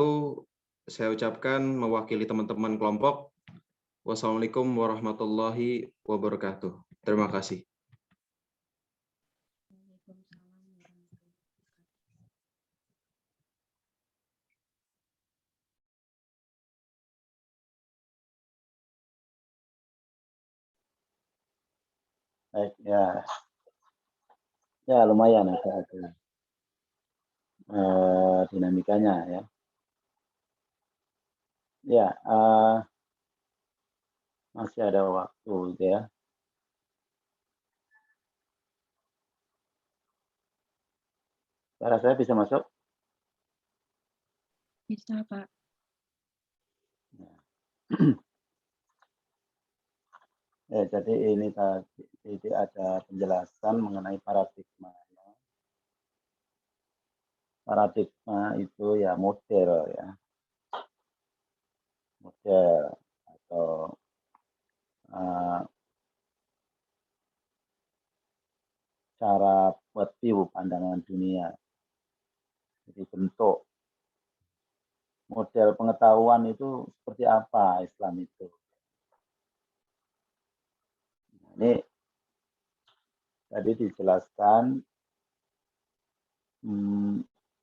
saya ucapkan mewakili teman-teman kelompok, wassalamualaikum warahmatullahi wabarakatuh. Terima kasih. Baik, ya lumayan ada dinamikanya ya. Ya, masih ada waktu gitu ya. Suara saya bisa masuk? Bisa, Pak. Ya, jadi ini tadi ada penjelasan mengenai paradigma. Paradigma itu ya model ya. Model atau cara buat view pandangan dunia. Jadi bentuk model pengetahuan itu seperti apa Islam itu. Ini tadi dijelaskan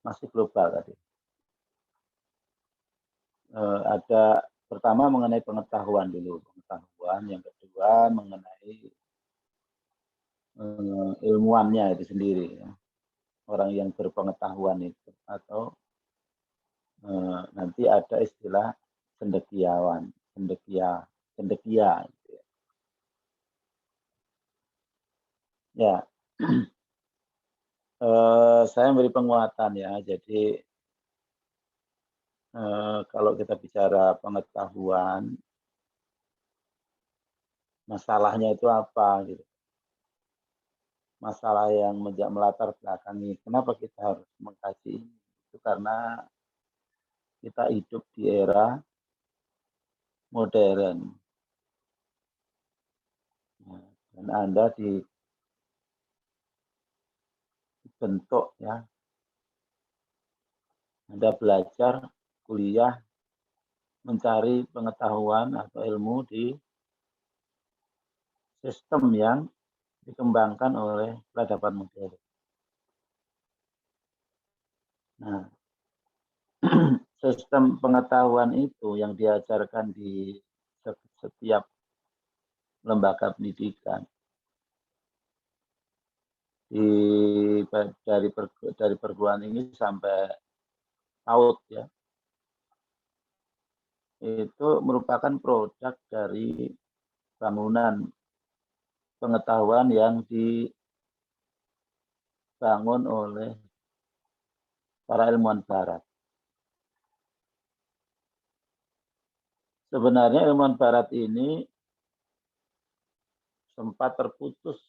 masih global tadi. Ada pertama mengenai pengetahuan dulu, yang kedua mengenai ilmuannya itu sendiri, ya. Orang yang berpengetahuan itu, atau nanti ada istilah cendekiawan, cendekia. Gitu ya. Ya, saya beri penguatan ya. Jadi kalau kita bicara pengetahuan, masalahnya itu apa gitu. Masalah yang melatar belakangi kenapa kita harus mengkaji ini. Itu karena kita hidup di era modern. Dan Anda dibentuk ya. Anda belajar, kuliah, mencari pengetahuan atau ilmu di sistem yang dikembangkan oleh peradaban modern. Nah, sistem pengetahuan itu yang diajarkan di setiap lembaga pendidikan dari perguruan tinggi sampai PAUD ya, itu merupakan produk dari bangunan pengetahuan yang dibangun oleh para ilmuwan barat. Sebenarnya ilmuwan barat ini sempat terputus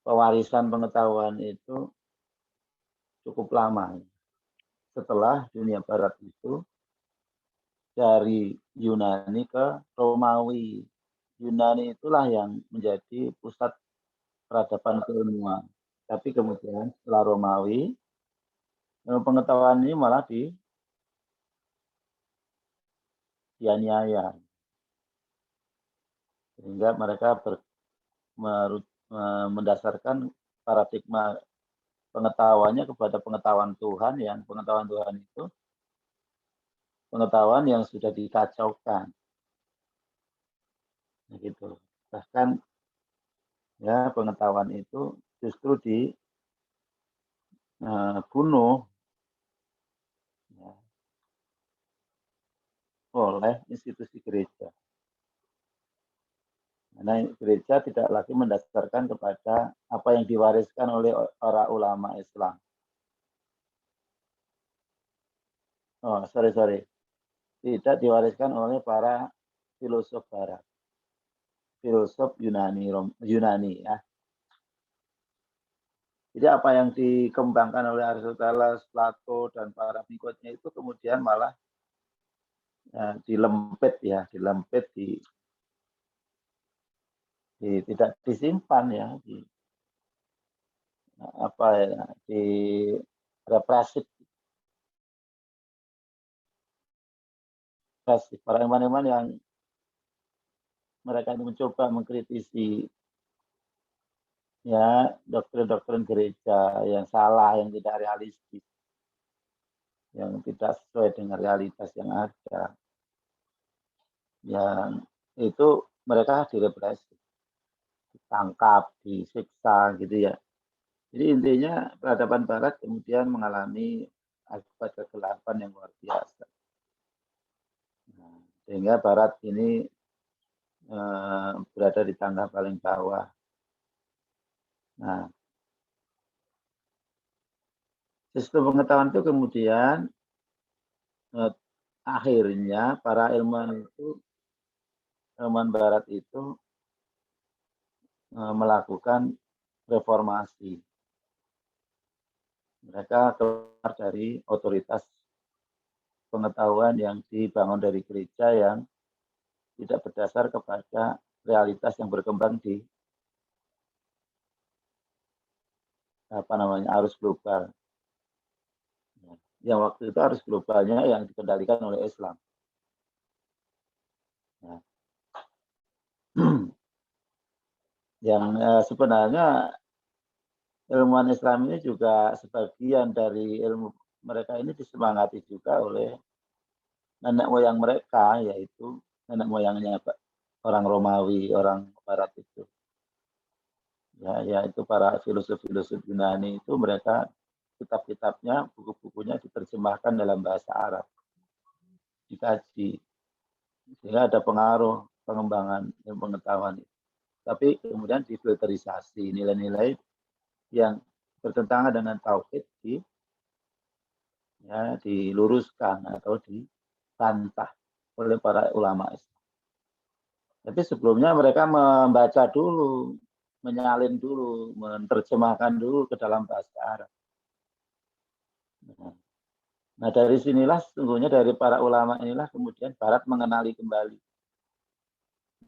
pewarisan pengetahuan itu cukup lama. Setelah dunia barat itu dari Yunani ke Romawi. Yunani itulah yang menjadi pusat peradaban keilmuan. Tapi kemudian setelah Romawi, pengetahuan ini malah dianiaya. Sehingga mereka mendasarkan paradigma pengetahuannya kepada pengetahuan Tuhan, yang pengetahuan Tuhan itu pengetahuan yang sudah dikacaukan. Gitu. Bahkan ya pengetahuan itu justru dibunuh ya, oleh institusi gereja. Karena gereja tidak lagi mendasarkan kepada apa yang diwariskan oleh para ulama Islam. Tidak diwariskan oleh para filosof Barat. Filosof Yunani ya. Jadi apa yang dikembangkan oleh Aristoteles, Plato dan para pengikutnya itu kemudian malah dilempit tidak disimpan ya, di represif para ilmuwan yang mereka mencoba mengkritisi ya doktrin-doktrin gereja yang salah, yang tidak realistis, yang tidak sesuai dengan realitas yang ada, yang itu mereka direpresi, ditangkap, disiksa gitu ya. Jadi intinya peradaban Barat kemudian mengalami akibat kegelapan yang luar biasa. Sehingga Barat ini berada di tangga paling bawah. Nah, sistem pengetahuan itu kemudian akhirnya para ilmuwan Barat itu melakukan reformasi. Mereka keluar dari otoritas pengetahuan yang dibangun dari gereja yang tidak berdasar kepada realitas yang berkembang di arus global. Yang waktu itu arus globalnya yang dikendalikan oleh Islam. Nah, yang sebenarnya ilmuwan Islam ini juga sebagian dari ilmu mereka ini disemangati juga oleh nenek moyang mereka, yaitu nenek moyangnya orang Romawi, orang Barat itu. Ya, yaitu para filosof-filosof Yunani itu mereka kitab-kitabnya, buku-bukunya diterjemahkan dalam bahasa Arab, dikaji, sehingga ada pengaruh pengembangan ilmu pengetahuan. Tapi kemudian difilterisasi nilai-nilai yang bertentangan dengan tauhid diluruskan atau dibantah oleh para ulama Islam. Tapi sebelumnya mereka membaca dulu, menyalin dulu, menerjemahkan dulu ke dalam bahasa Arab. Nah, dari sinilah sesungguhnya dari para ulama inilah kemudian Barat mengenali kembali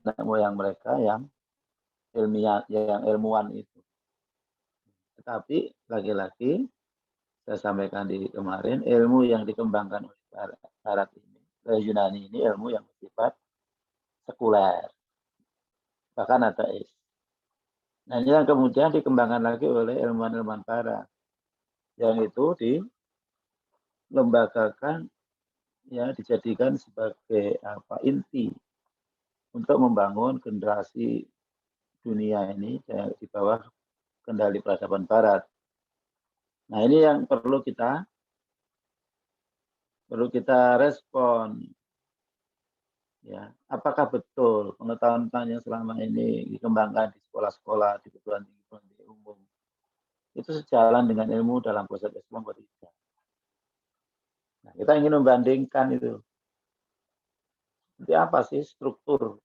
nenek moyang mereka yang ilmiah, yang ilmuwan itu. Tetapi lagi-lagi saya sampaikan di kemarin, ilmu yang dikembangkan oleh Barat ini, Yunani ini ilmu yang bersifat sekuler, bahkan ateis. Nah, ini yang kemudian dikembangkan lagi oleh ilmuwan-ilmuwan Barat, yang itu dilembagakan, ya dijadikan sebagai inti untuk membangun generasi dunia ini di bawah kendali peradaban Barat. Nah, ini yang perlu kita respon. Ya, apakah betul pengetahuan yang selama ini dikembangkan di sekolah-sekolah, di perguruan tinggi umum, itu sejalan dengan ilmu dalam konsep Islam atau tidak? Nah, kita ingin membandingkan itu. Seperti apa sih struktur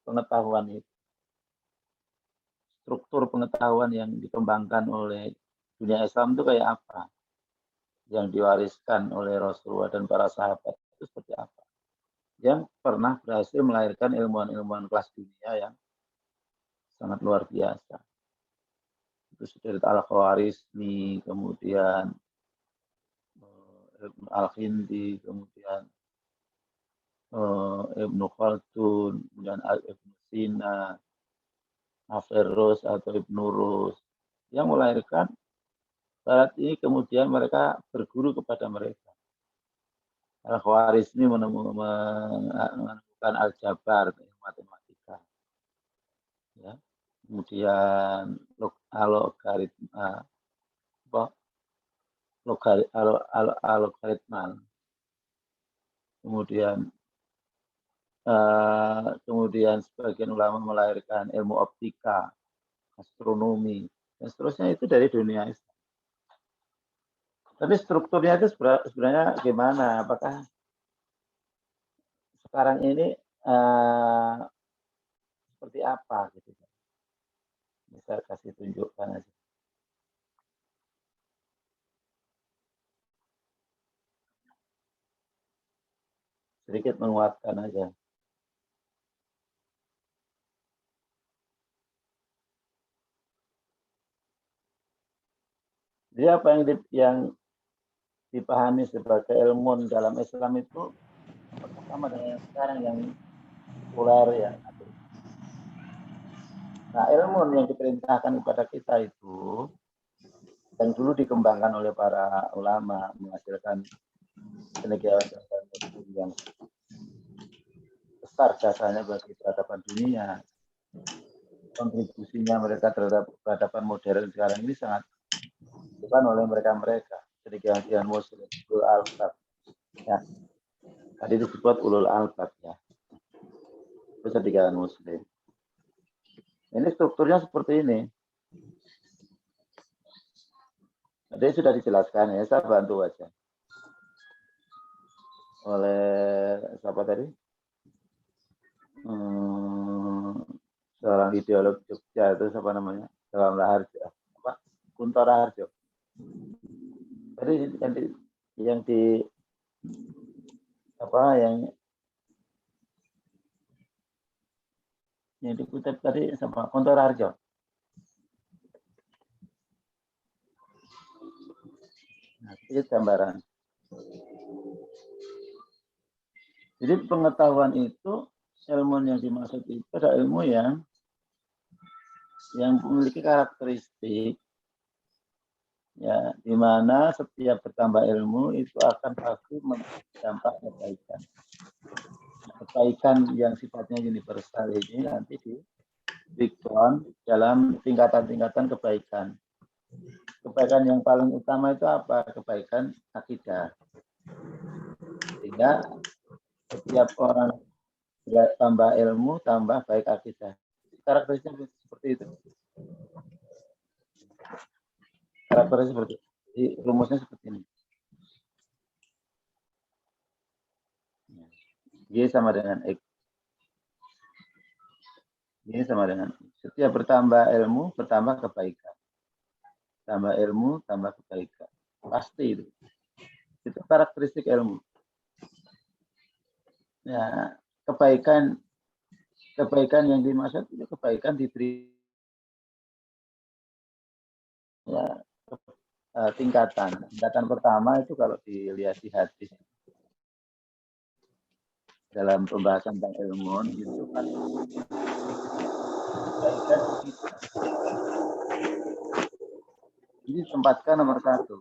pengetahuan itu? Struktur pengetahuan yang dikembangkan oleh dunia Islam itu kayak apa? Yang diwariskan oleh Rasulullah dan para sahabat itu seperti apa? Yang pernah berhasil melahirkan ilmuwan-ilmuwan kelas dunia yang sangat luar biasa. Itu dari Al-Khawarizmi, kemudian Ibn Al-Hindi, kemudian Ibnu Khaldun, kemudian Ibnu Sina, Averroes atau Ibnu Rus, yang melahirkan Barat ini, kemudian mereka berguru kepada mereka. Al-Khawarizmi menemukan aljabar, matematika. Ya. Kemudian logaritma. Kemudian sebagian ulama melahirkan ilmu optika, astronomi, dan seterusnya itu dari dunia Islam. Tapi strukturnya itu sebenarnya gimana? Apakah sekarang ini seperti apa? Gitu. Bisa kasih tunjukkan aja. Sedikit menguatkan aja. Jadi apa yang dipahami sebagai ilmu dalam Islam itu sama dengan yang sekarang yang populer ya. Nah, ilmu yang diperintahkan kepada kita itu yang dulu dikembangkan oleh para ulama menghasilkan cendekiawan yang besar jasanya bagi peradaban dunia. Kontribusinya mereka terhadap peradaban modern sekarang ini sangat bukan oleh mereka cendekiawan muslim, ulul albab. Ya. Tadi disebut ulul albab ya. Itu cendekiawan muslim. Ini strukturnya seperti ini. Jadi sudah dijelaskan ya, saya bantu aja. Oleh siapa tadi? Seorang ideolog Jogja itu siapa namanya? Dalam Raharjo. Kunto Raharjo. Jadi yang dikutip tadi sama Kunto Raharjo. Nah, ini gambaran. Jadi pengetahuan itu, ilmu yang dimaksud itu adalah ilmu yang memiliki karakteristik ya, di mana setiap bertambah ilmu itu akan pasti memberi dampak kebaikan. Kebaikan yang sifatnya universal ini nanti di breakdown dalam tingkatan-tingkatan kebaikan. Kebaikan yang paling utama itu apa? Kebaikan akidah. Sehingga setiap orang tambah ilmu, tambah baik akidah. Karakteristiknya seperti itu. Karakteristik seperti itu. Jadi, rumusnya seperti ini. Y sama dengan X. Ini sama dengan setiap bertambah ilmu, bertambah kebaikan. Tambah ilmu, tambah kebaikan. Pasti itu. Itu karakteristik ilmu. Ya, kebaikan yang dimaksud itu kebaikan diberi ya, tingkatan. Tingkatan pertama itu kalau dilihat di hadis dalam pembahasan tentang ilmu itu kan kebaikan ini tempatkan nomor 1.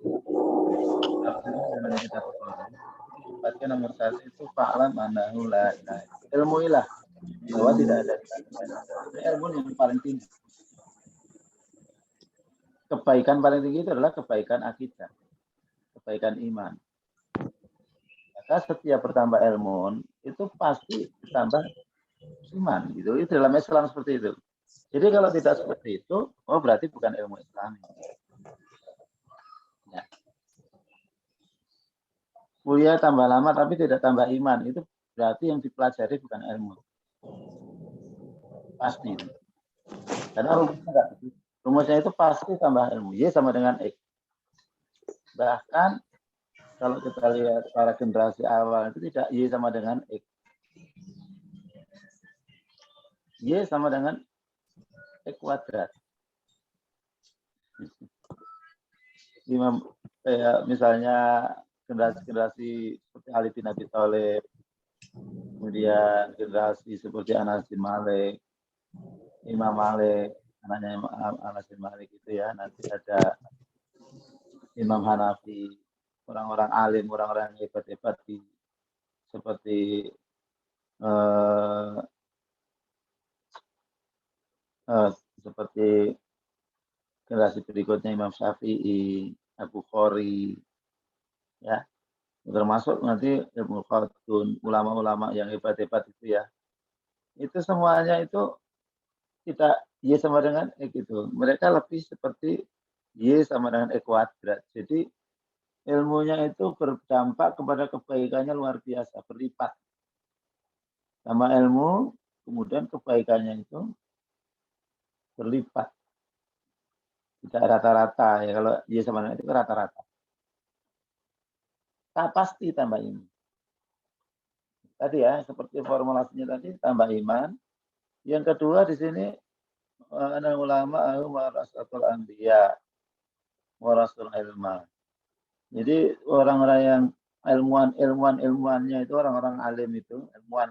Tempatkan nomor 1 itu fa'lam annahu la ilaha illallah. Ilmuilah bahwa tidak ada ilmu yang paling tinggi. Kebaikan paling tinggi itu adalah kebaikan akidah, kebaikan iman. Maka setiap bertambah ilmu itu pasti bertambah iman gitu. Itu dalam Islam seperti itu. Jadi kalau tidak seperti itu, oh berarti bukan ilmu Islam. Ya. Kuliah tambah lama tapi tidak tambah iman, itu berarti yang dipelajari bukan ilmu. Pasti. Karena rumusnya itu pasti tambah ilmu. Y sama dengan X. Bahkan kalau kita lihat para generasi awal itu tidak Y sama dengan X. Y sama dengan X kuadrat. Misalnya generasi seperti Ali bin Abi Thalib, kemudian generasi seperti Anas bin Malik, Imam Malik, anaknya Anas bin Malik itu ya, nanti ada Imam Hanafi, orang-orang alim, orang-orang yang hebat-hebat seperti seperti generasi berikutnya Imam Syafi'i, Abu Khori, ya, termasuk nanti Ibnu Khaldun, ulama-ulama yang hebat-hebat itu ya, itu semuanya itu tidak Y sama dengan X itu. Mereka lebih seperti Y sama dengan X kuadrat. Jadi ilmunya itu berdampak kepada kebaikannya luar biasa, berlipat. Sama ilmu, kemudian kebaikannya itu berlipat. Tidak rata-rata ya, kalau Y sama dengan itu rata-rata. Pasti tambah iman. Tadi ya, seperti formulasinya tadi, tambah iman. Yang kedua di sini ulama warasatul anbiya warasul ilma. Jadi orang-orang yang ilmuannya itu orang-orang alim itu, ilmuwan.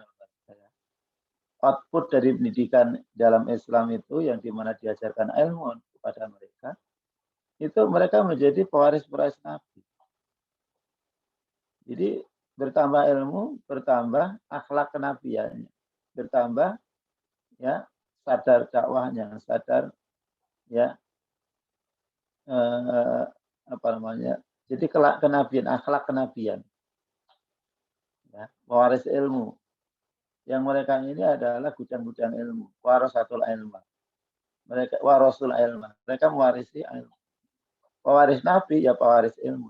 Output dari pendidikan dalam Islam itu yang dimana diajarkan ilmu kepada mereka, itu mereka menjadi pewaris-pewaris Nabi. Jadi bertambah ilmu, bertambah akhlak kenabiannya, bertambah ya sadar dakwahnya, sadar ya jadi kenabian, akhlak kenabian, ya, pewaris ilmu. Yang mereka ini adalah gudang-gudang ilmu, warasatul ilma. Mereka warasul ilma, mereka mewarisi ilmu. Pewaris Nabi ya pewaris ilmu.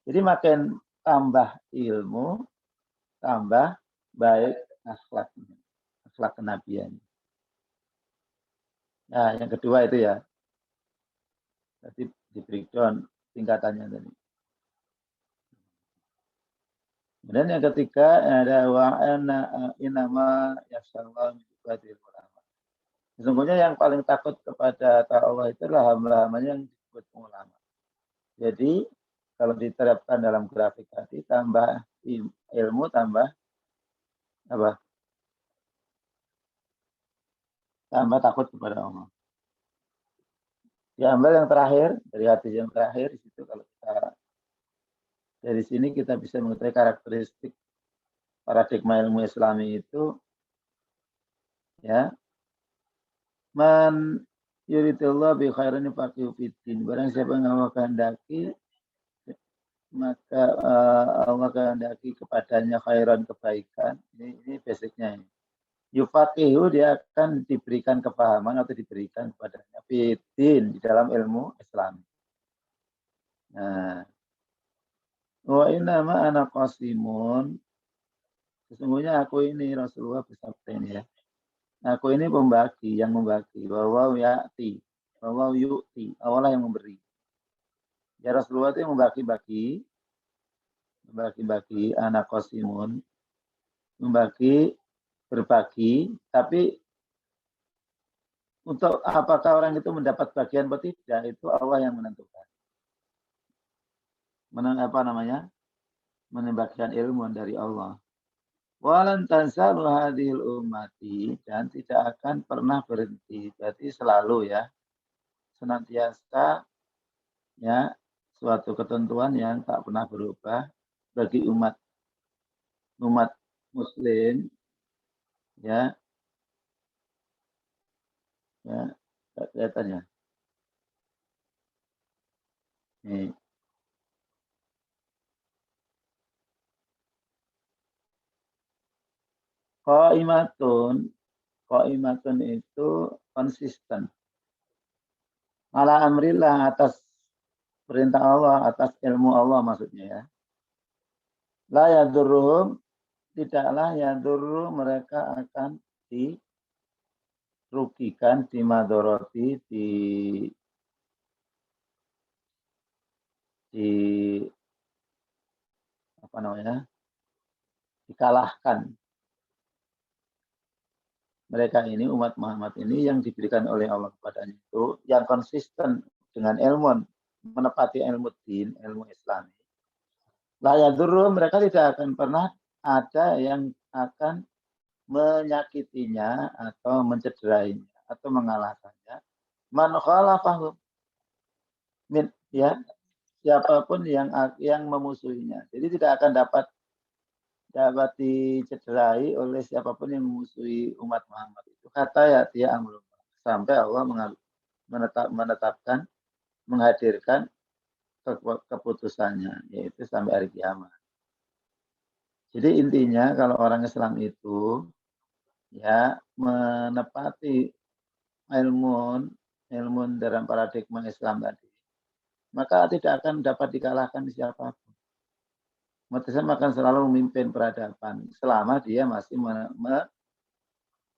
Jadi makin tambah ilmu, tambah baik akhlaknya, akhlak kenabian. Nah, yang kedua itu ya. Tadi di breakdown tingkatannya tadi. Kemudian yang ketiga ada wa'ana inama yafsallahu min ibadil ulama. Sesungguhnya yang paling takut kepada Allah itu adalah hamba-hambanya yang disebut ulama. Jadi kalau diterapkan dalam grafik tadi, tambah ilmu, tambah apa? Tambah takut kepada Allah. Diambil yang terakhir, dari hadis yang terakhir, di situ kalau kita dari sini kita bisa mengetahui karakteristik paradigma ilmu Islami itu, ya, man yuridillah bi khairin yufaqihu fiddin. Barang siapa yang Allah kehendaki, maka Allah kehendaki kepadanya khairan, kebaikan. Ini basicnya. Yufaqihu, dia akan diberikan kepahaman atau diberikan kepadanya fiddin, di dalam ilmu Islam. Nah, wa inna ma ana qasimun. Sesungguhnya aku ini Rasulullah bersabda ini ya. Aku ini pembagi, yang membagi. Bahwa ya'ti, bahwa yu'ti. Allah yang memberi. Ya Rasulullah itu yang membagi-bagi anak qasimun, berbagi, tapi untuk apakah orang itu mendapat bagian atau tidak, itu Allah yang menentukan. Membagikan ilmu dari Allah. Walan tansalu hadhil ummati, dan tidak akan pernah berhenti. Berarti selalu ya, senantiasa ya, suatu ketentuan yang tak pernah berubah bagi umat muslim ya kelihatannya nih. Qaimatun itu konsisten. Ala amrillah, atas perintah Allah, atas ilmu Allah maksudnya ya. La yadurruhum, tidaklah yadurru, mereka akan dirugikan, dimadoroti, dikalahkan. Mereka ini, umat Muhammad ini, yang diberikan oleh Allah kepadanya itu, yang konsisten dengan ilmu, menepati ilmu din, ilmu Islami. La yadurru, mereka tidak akan pernah ada yang akan menyakitinya atau mencederainya atau mengalahkannya. Man khalafahum, ya, siapapun yang memusuhinya. Jadi tidak akan dapat dicederai oleh siapapun yang memusuhi umat Muhammad itu. Kata ya dia amrullah, sampai Allah menetapkan, menghadirkan keputusannya, yaitu sampai hari kiamat. Jadi intinya kalau orang Islam itu ya menepati ilmu dalam paradigma Islam tadi, maka tidak akan dapat dikalahkan siapapun. Umat Islam akan selalu memimpin peradaban selama dia masih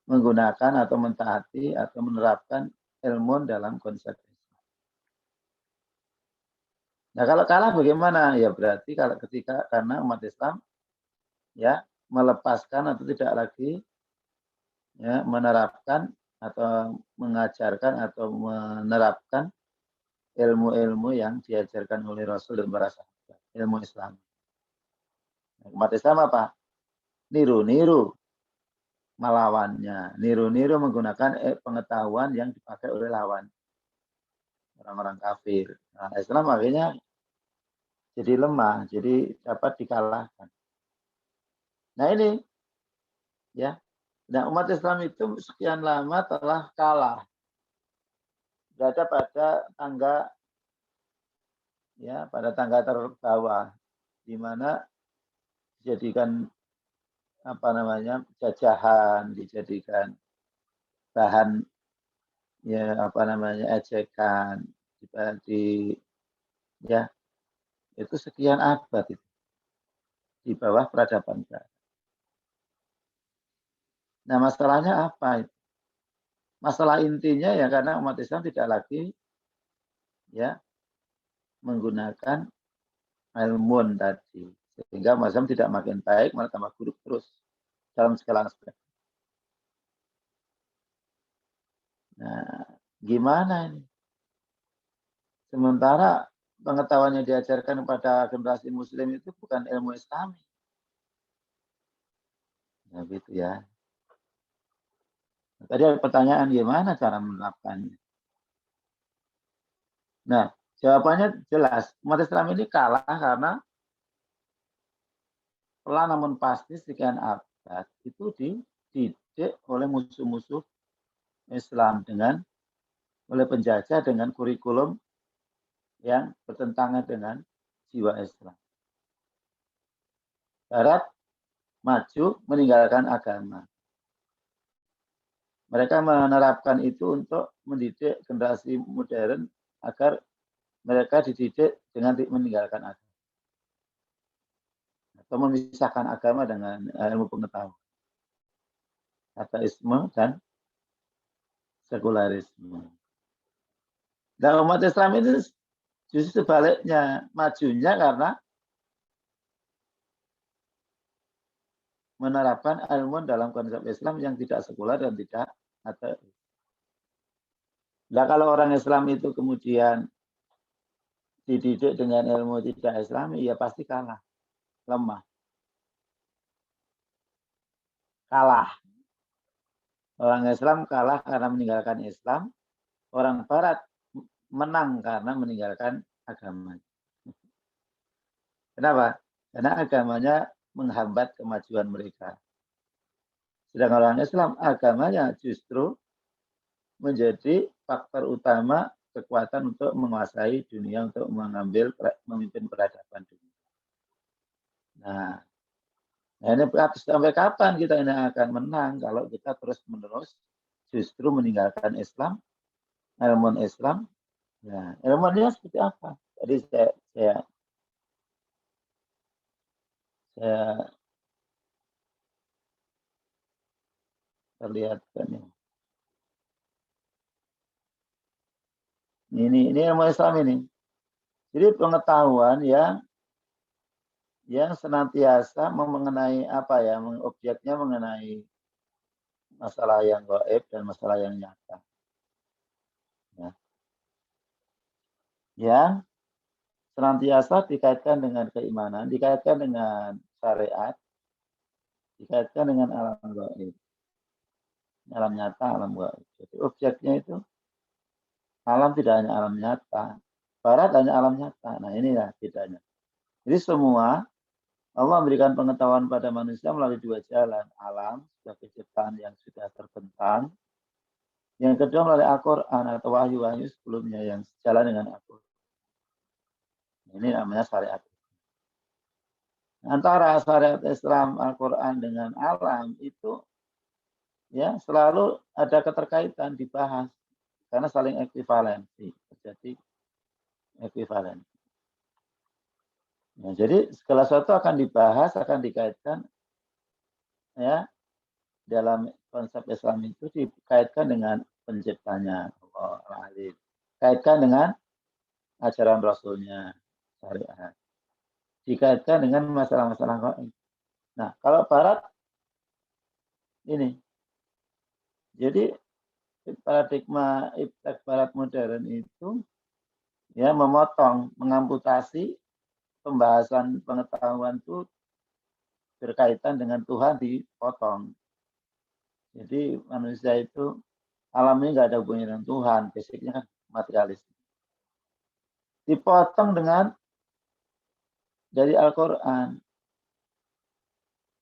menggunakan atau mentaati atau menerapkan ilmu dalam konsep Islam. Nah, kalau kalah bagaimana? Ya berarti kalau karena umat Islam ya melepaskan atau tidak lagi ya menerapkan atau mengajarkan atau menerapkan ilmu-ilmu yang diajarkan oleh Rasul dan para sahabat, ilmu Islam. Umat Islam apa? Niru-niru melawannya, niru-niru menggunakan pengetahuan yang dipakai oleh lawan, orang-orang kafir. Nah, Islam akhirnya jadi lemah, jadi dapat dikalahkan. Nah ini ya, nah umat Islam itu sekian lama telah kalah, berada pada tangga ya, pada tangga terbawah, di mana dijadikan jajahan, dijadikan bahan ya ejekan, ya itu sekian abad itu di bawah peradaban barat. Nah masalahnya apa? Masalah intinya ya karena umat Islam tidak lagi ya menggunakan ilmu tadi, sehingga umat Islam tidak makin baik, malah tambah buruk terus dalam segala aspek. Nah, gimana ini? Sementara pengetahuan yang diajarkan kepada generasi Muslim itu bukan ilmu Islami. Nah, gitu ya. Tadi ada pertanyaan gimana cara menerapkannya. Nah, jawabannya jelas. Umat Islam ini kalah karena pelan namun pasti sekian abad itu dididik oleh musuh-musuh Islam oleh penjajah dengan kurikulum yang bertentangan dengan jiwa Islam. Barat maju meninggalkan agama. Mereka menerapkan itu untuk mendidik generasi modern agar mereka dididik dengan meninggalkan agama. Atau memisahkan agama dengan ilmu pengetahuan. Ateisme dan sekularisme. Nah, umat Islam itu justru sebaliknya, majunya karena menerapkan ilmu dalam konsep Islam yang tidak sekuler dan tidak ateis. Nah, kalau orang Islam itu kemudian dididik dengan ilmu tidak Islami, ya pasti kalah, lemah. Kalah. Orang Islam kalah karena meninggalkan Islam, orang Barat menang karena meninggalkan agama. Kenapa? Karena agamanya menghambat kemajuan mereka. Sedangkan orang Islam, agamanya justru menjadi faktor utama kekuatan untuk menguasai dunia, untuk memimpin peradaban dunia. Nah, ini sampai kapan kita ini akan menang kalau kita terus-menerus justru meninggalkan Islam, ilmu Islam. Nah, ilmunya seperti apa? Jadi saya perlihatkan ya. Ini ilmu Islam ini. Jadi pengetahuan yang senantiasa mengenai apa ya, objeknya mengenai masalah yang gaib dan masalah yang nyata. Ya. Yang senantiasa dikaitkan dengan keimanan, dikaitkan dengan syariat, dikaitkan dengan alam gaib. Alam nyata, alam gaib. Jadi objeknya itu alam tidak hanya alam nyata, barat hanya alam nyata. Nah, inilah bedanya. Jadi semua Allah memberikan pengetahuan pada manusia melalui dua jalan. Alam, sebagai ciptaan yang sudah terbentang. Yang kedua melalui Al-Quran atau wahyu-wahyu sebelumnya yang sejalan dengan Al-Quran. Ini namanya syariat. Antara syariat Islam, Al-Quran dengan alam itu ya selalu ada keterkaitan, dibahas. Karena saling ekuivalensi. Terjadi ekuivalensi. Nah, jadi segala sesuatu akan dibahas, akan dikaitkan ya dalam konsep Islam itu dikaitkan dengan penciptanya Allah Al-Alim, dikaitkan dengan ajaran Rasulnya syariat, dikaitkan dengan masalah-masalah gaib. Nah, kalau Barat ini, jadi paradigma iptek Barat modern itu ya memotong, mengamputasi pembahasan pengetahuan itu berkaitan dengan Tuhan dipotong. Jadi manusia itu alamnya nggak ada hubungannya dengan Tuhan, basicnya kan materialis. Dipotong dengan dari Al-Quran,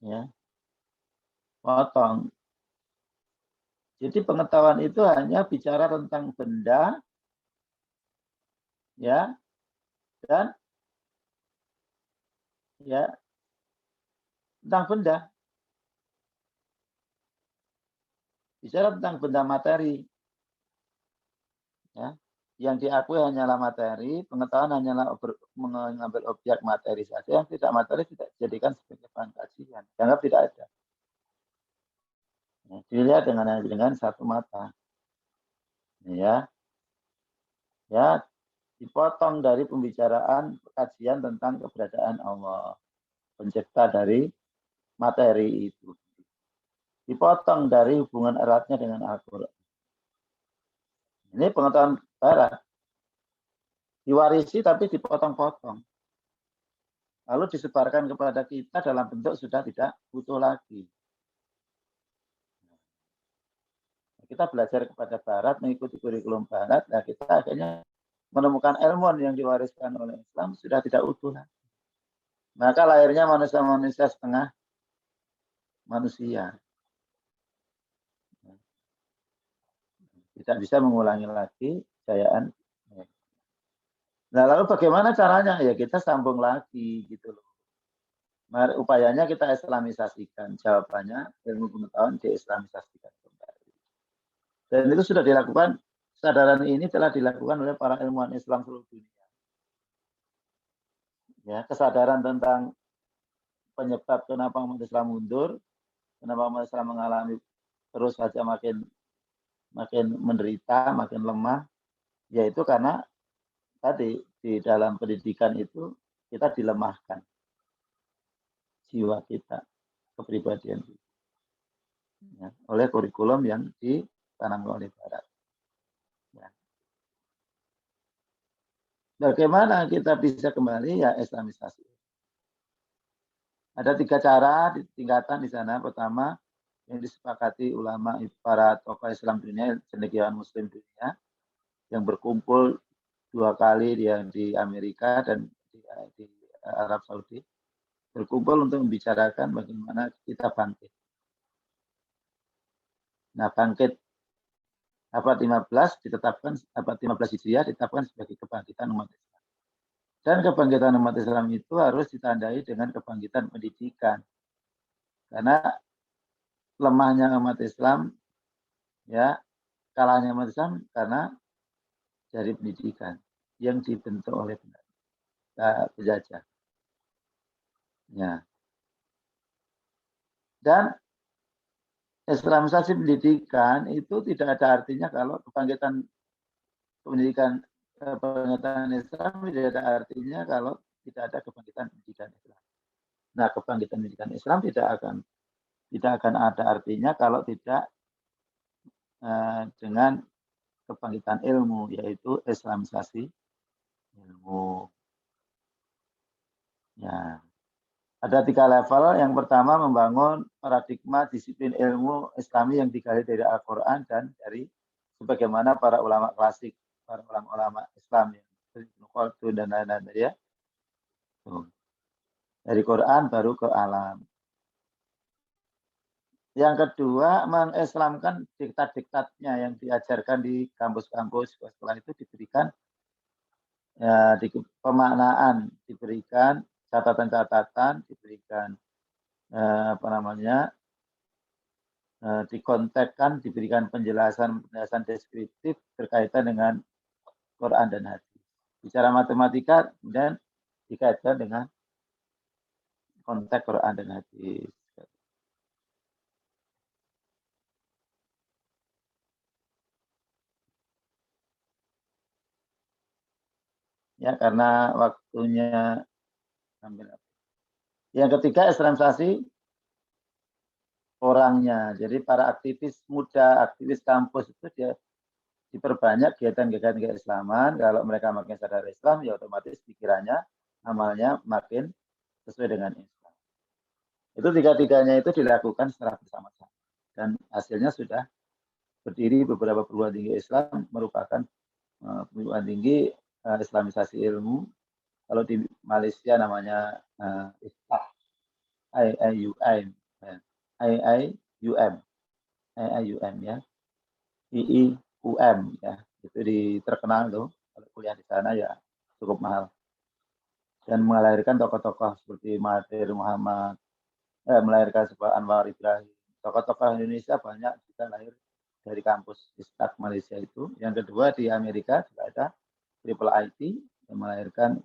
ya, potong. Jadi pengetahuan itu hanya bicara tentang benda, ya, dan ya tentang benda. Bicara tentang benda materi. Ya, yang diakui hanyalah materi, pengetahuan hanyalah mengambil objek materi saja, yang tidak materi tidak dijadikan sebagai bahan kajian. Dianggap tidak ada. Ya, dilihat dengan satu mata. Ya. Ya, dipotong dari pembicaraan kajian tentang keberadaan Allah, pencipta dari materi itu. Dipotong dari hubungan eratnya dengan Al-Quran. Ini pengetahuan Barat. Diwarisi tapi dipotong-potong. Lalu disebarkan kepada kita dalam bentuk sudah tidak utuh lagi. Kita belajar kepada Barat, mengikuti kurikulum Barat, nah kita akhirnya menemukan ilmu yang diwariskan oleh Islam sudah tidak utuh lagi. Maka lahirnya manusia-manusia setengah manusia. Tidak bisa mengulangi lagi kejayaan. Nah, lalu bagaimana caranya? Ya kita sambung lagi gitu loh. Mari, upayanya kita islamisasikan. Jawabannya ilmu pengetahuan diislamisasikan kembali. Dan itu sudah dilakukan, kesadaran ini telah dilakukan oleh para ilmuwan Islam seluruh dunia. Ya, kesadaran tentang penyebab kenapa umat Islam mundur, kenapa umat Islam mengalami terus saja makin makin menderita, makin lemah, yaitu karena tadi di dalam pendidikan itu kita dilemahkan jiwa kita, kepribadian kita, ya, oleh kurikulum yang ditanamkan oleh Barat. Ya. Bagaimana kita bisa kembali? Ya, Islamisasi. Ada 3 cara di tingkatan di sana. Pertama, yang disepakati ulama para tokoh Islam dunia, cendekiawan Muslim dunia, yang berkumpul 2 kali dia di Amerika dan di Arab Saudi, berkumpul untuk membicarakan bagaimana kita bangkit. Nah, bangkit abad 15 ditetapkan, abad 15 Hijriah ditetapkan sebagai kebangkitan umat Islam. Dan kebangkitan umat Islam itu harus ditandai dengan kebangkitan pendidikan. Karena lemahnya umat Islam, ya, kalahnya umat Islam karena dari pendidikan yang dibentuk oleh penjajah. Ya. Dan Islamisasi pendidikan itu tidak ada artinya kalau kebangkitan pendidikan kebangkitan Islam tidak ada artinya kalau tidak ada kebangkitan pendidikan Islam. Nah, kebangkitan pendidikan Islam tidak akan ada artinya kalau tidak dengan kebangkitan ilmu, yaitu Islamisasi ilmu. Ya. Ada 3 level. Yang pertama, membangun paradigma disiplin ilmu Islami yang digali dari Al-Quran dan dari sebagaimana para ulama klasik, para ulama Islam yang Ibnu Khaldun dan lain-lain ya. Dari Quran baru ke alam. Yang kedua, mengislamkan diktat-diktatnya yang diajarkan di kampus-kampus sekolah itu diberikan ya, pemaknaan, diberikan catatan-catatan, diberikan dikontekkan, diberikan penjelasan deskriptif berkaitan dengan Quran dan hadis. Bicara matematika kemudian dikaitkan dengan konteks Quran dan hadis. Ya, karena waktunya ambil. Yang ketiga, Islamisasi orangnya. Jadi para aktivis muda, aktivis kampus itu dia diperbanyak kegiatan-kegiatan keislaman. Kalau mereka makin sadar Islam, ya otomatis pikirannya, amalnya makin sesuai dengan Islam. Itu 3-tiganya itu dilakukan secara bersama-sama. Dan hasilnya sudah berdiri beberapa perguruan tinggi Islam merupakan perguruan tinggi Islamisasi ilmu. Kalau di Malaysia namanya IFTAH, IIUM ya, IIUM ya, itu terkenal tuh. Kalau kuliah di sana ya cukup mahal. Dan melahirkan tokoh-tokoh seperti Mahathir Muhammad, melahirkan sebuah Anwar Ibrahim. Tokoh-tokoh Indonesia banyak juga lahir dari kampus ISTAK Malaysia itu. Yang kedua di Amerika juga ada Triple IT yang melahirkan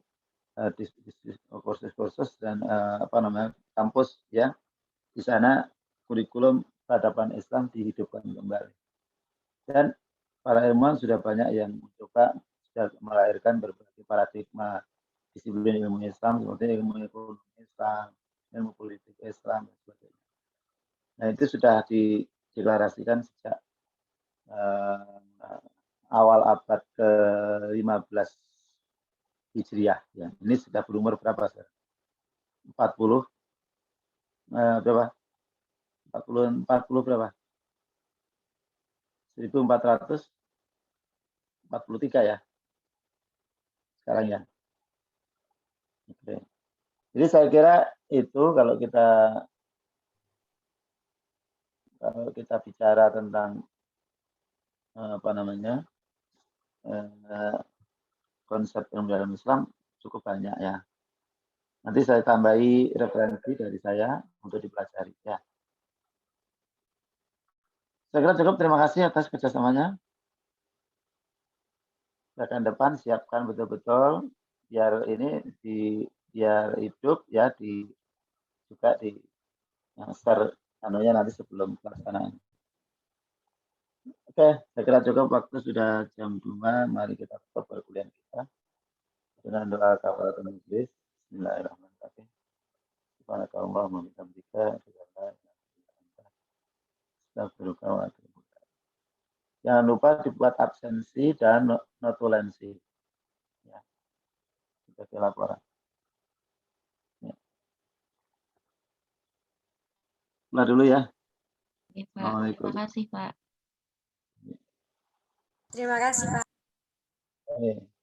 kursus-kursus dan kampus ya. Di sana kurikulum peradaban Islam dihidupkan kembali. Dan para ilmuwan sudah banyak yang mencoba sudah melahirkan berbagai paradigma disiplin ilmu Islam seperti ilmu ekonomi Islam, ilmu politik Islam dan sebagainya. Nah, itu sudah dideklarasikan sejak awal abad ke-15 Hijriah. Ya. Ini sudah berumur berapa? 40 berapa? 40 berapa? 1443 ya. Sekarang ya. Oke. Jadi saya kira itu kalau kita bicara tentang konsep ilmu dalam Islam cukup banyak ya. Nanti saya tambahi referensi dari saya untuk dipelajari ya. Saya kira cukup. Terima kasih atas kerjasamanya. Akan depan siapkan betul-betul biar ini biar hidup ya juga di share nanti sebelum pelaksanaan. Oke, saya kira cukup, waktu sudah jam 2, mari kita tutup perkuliahan kita dengan doa kafaratul majlis. Bismillahirrahmanirrahim. Subhanakallahumma wa bihamdika, jangan lupa dibuat absensi dan notulensi. Ya. Sebagai laporan. Ya. Mulai dulu ya. Oke, Pak. Terima kasih, Pak. Terima kasih, Pak. Oke.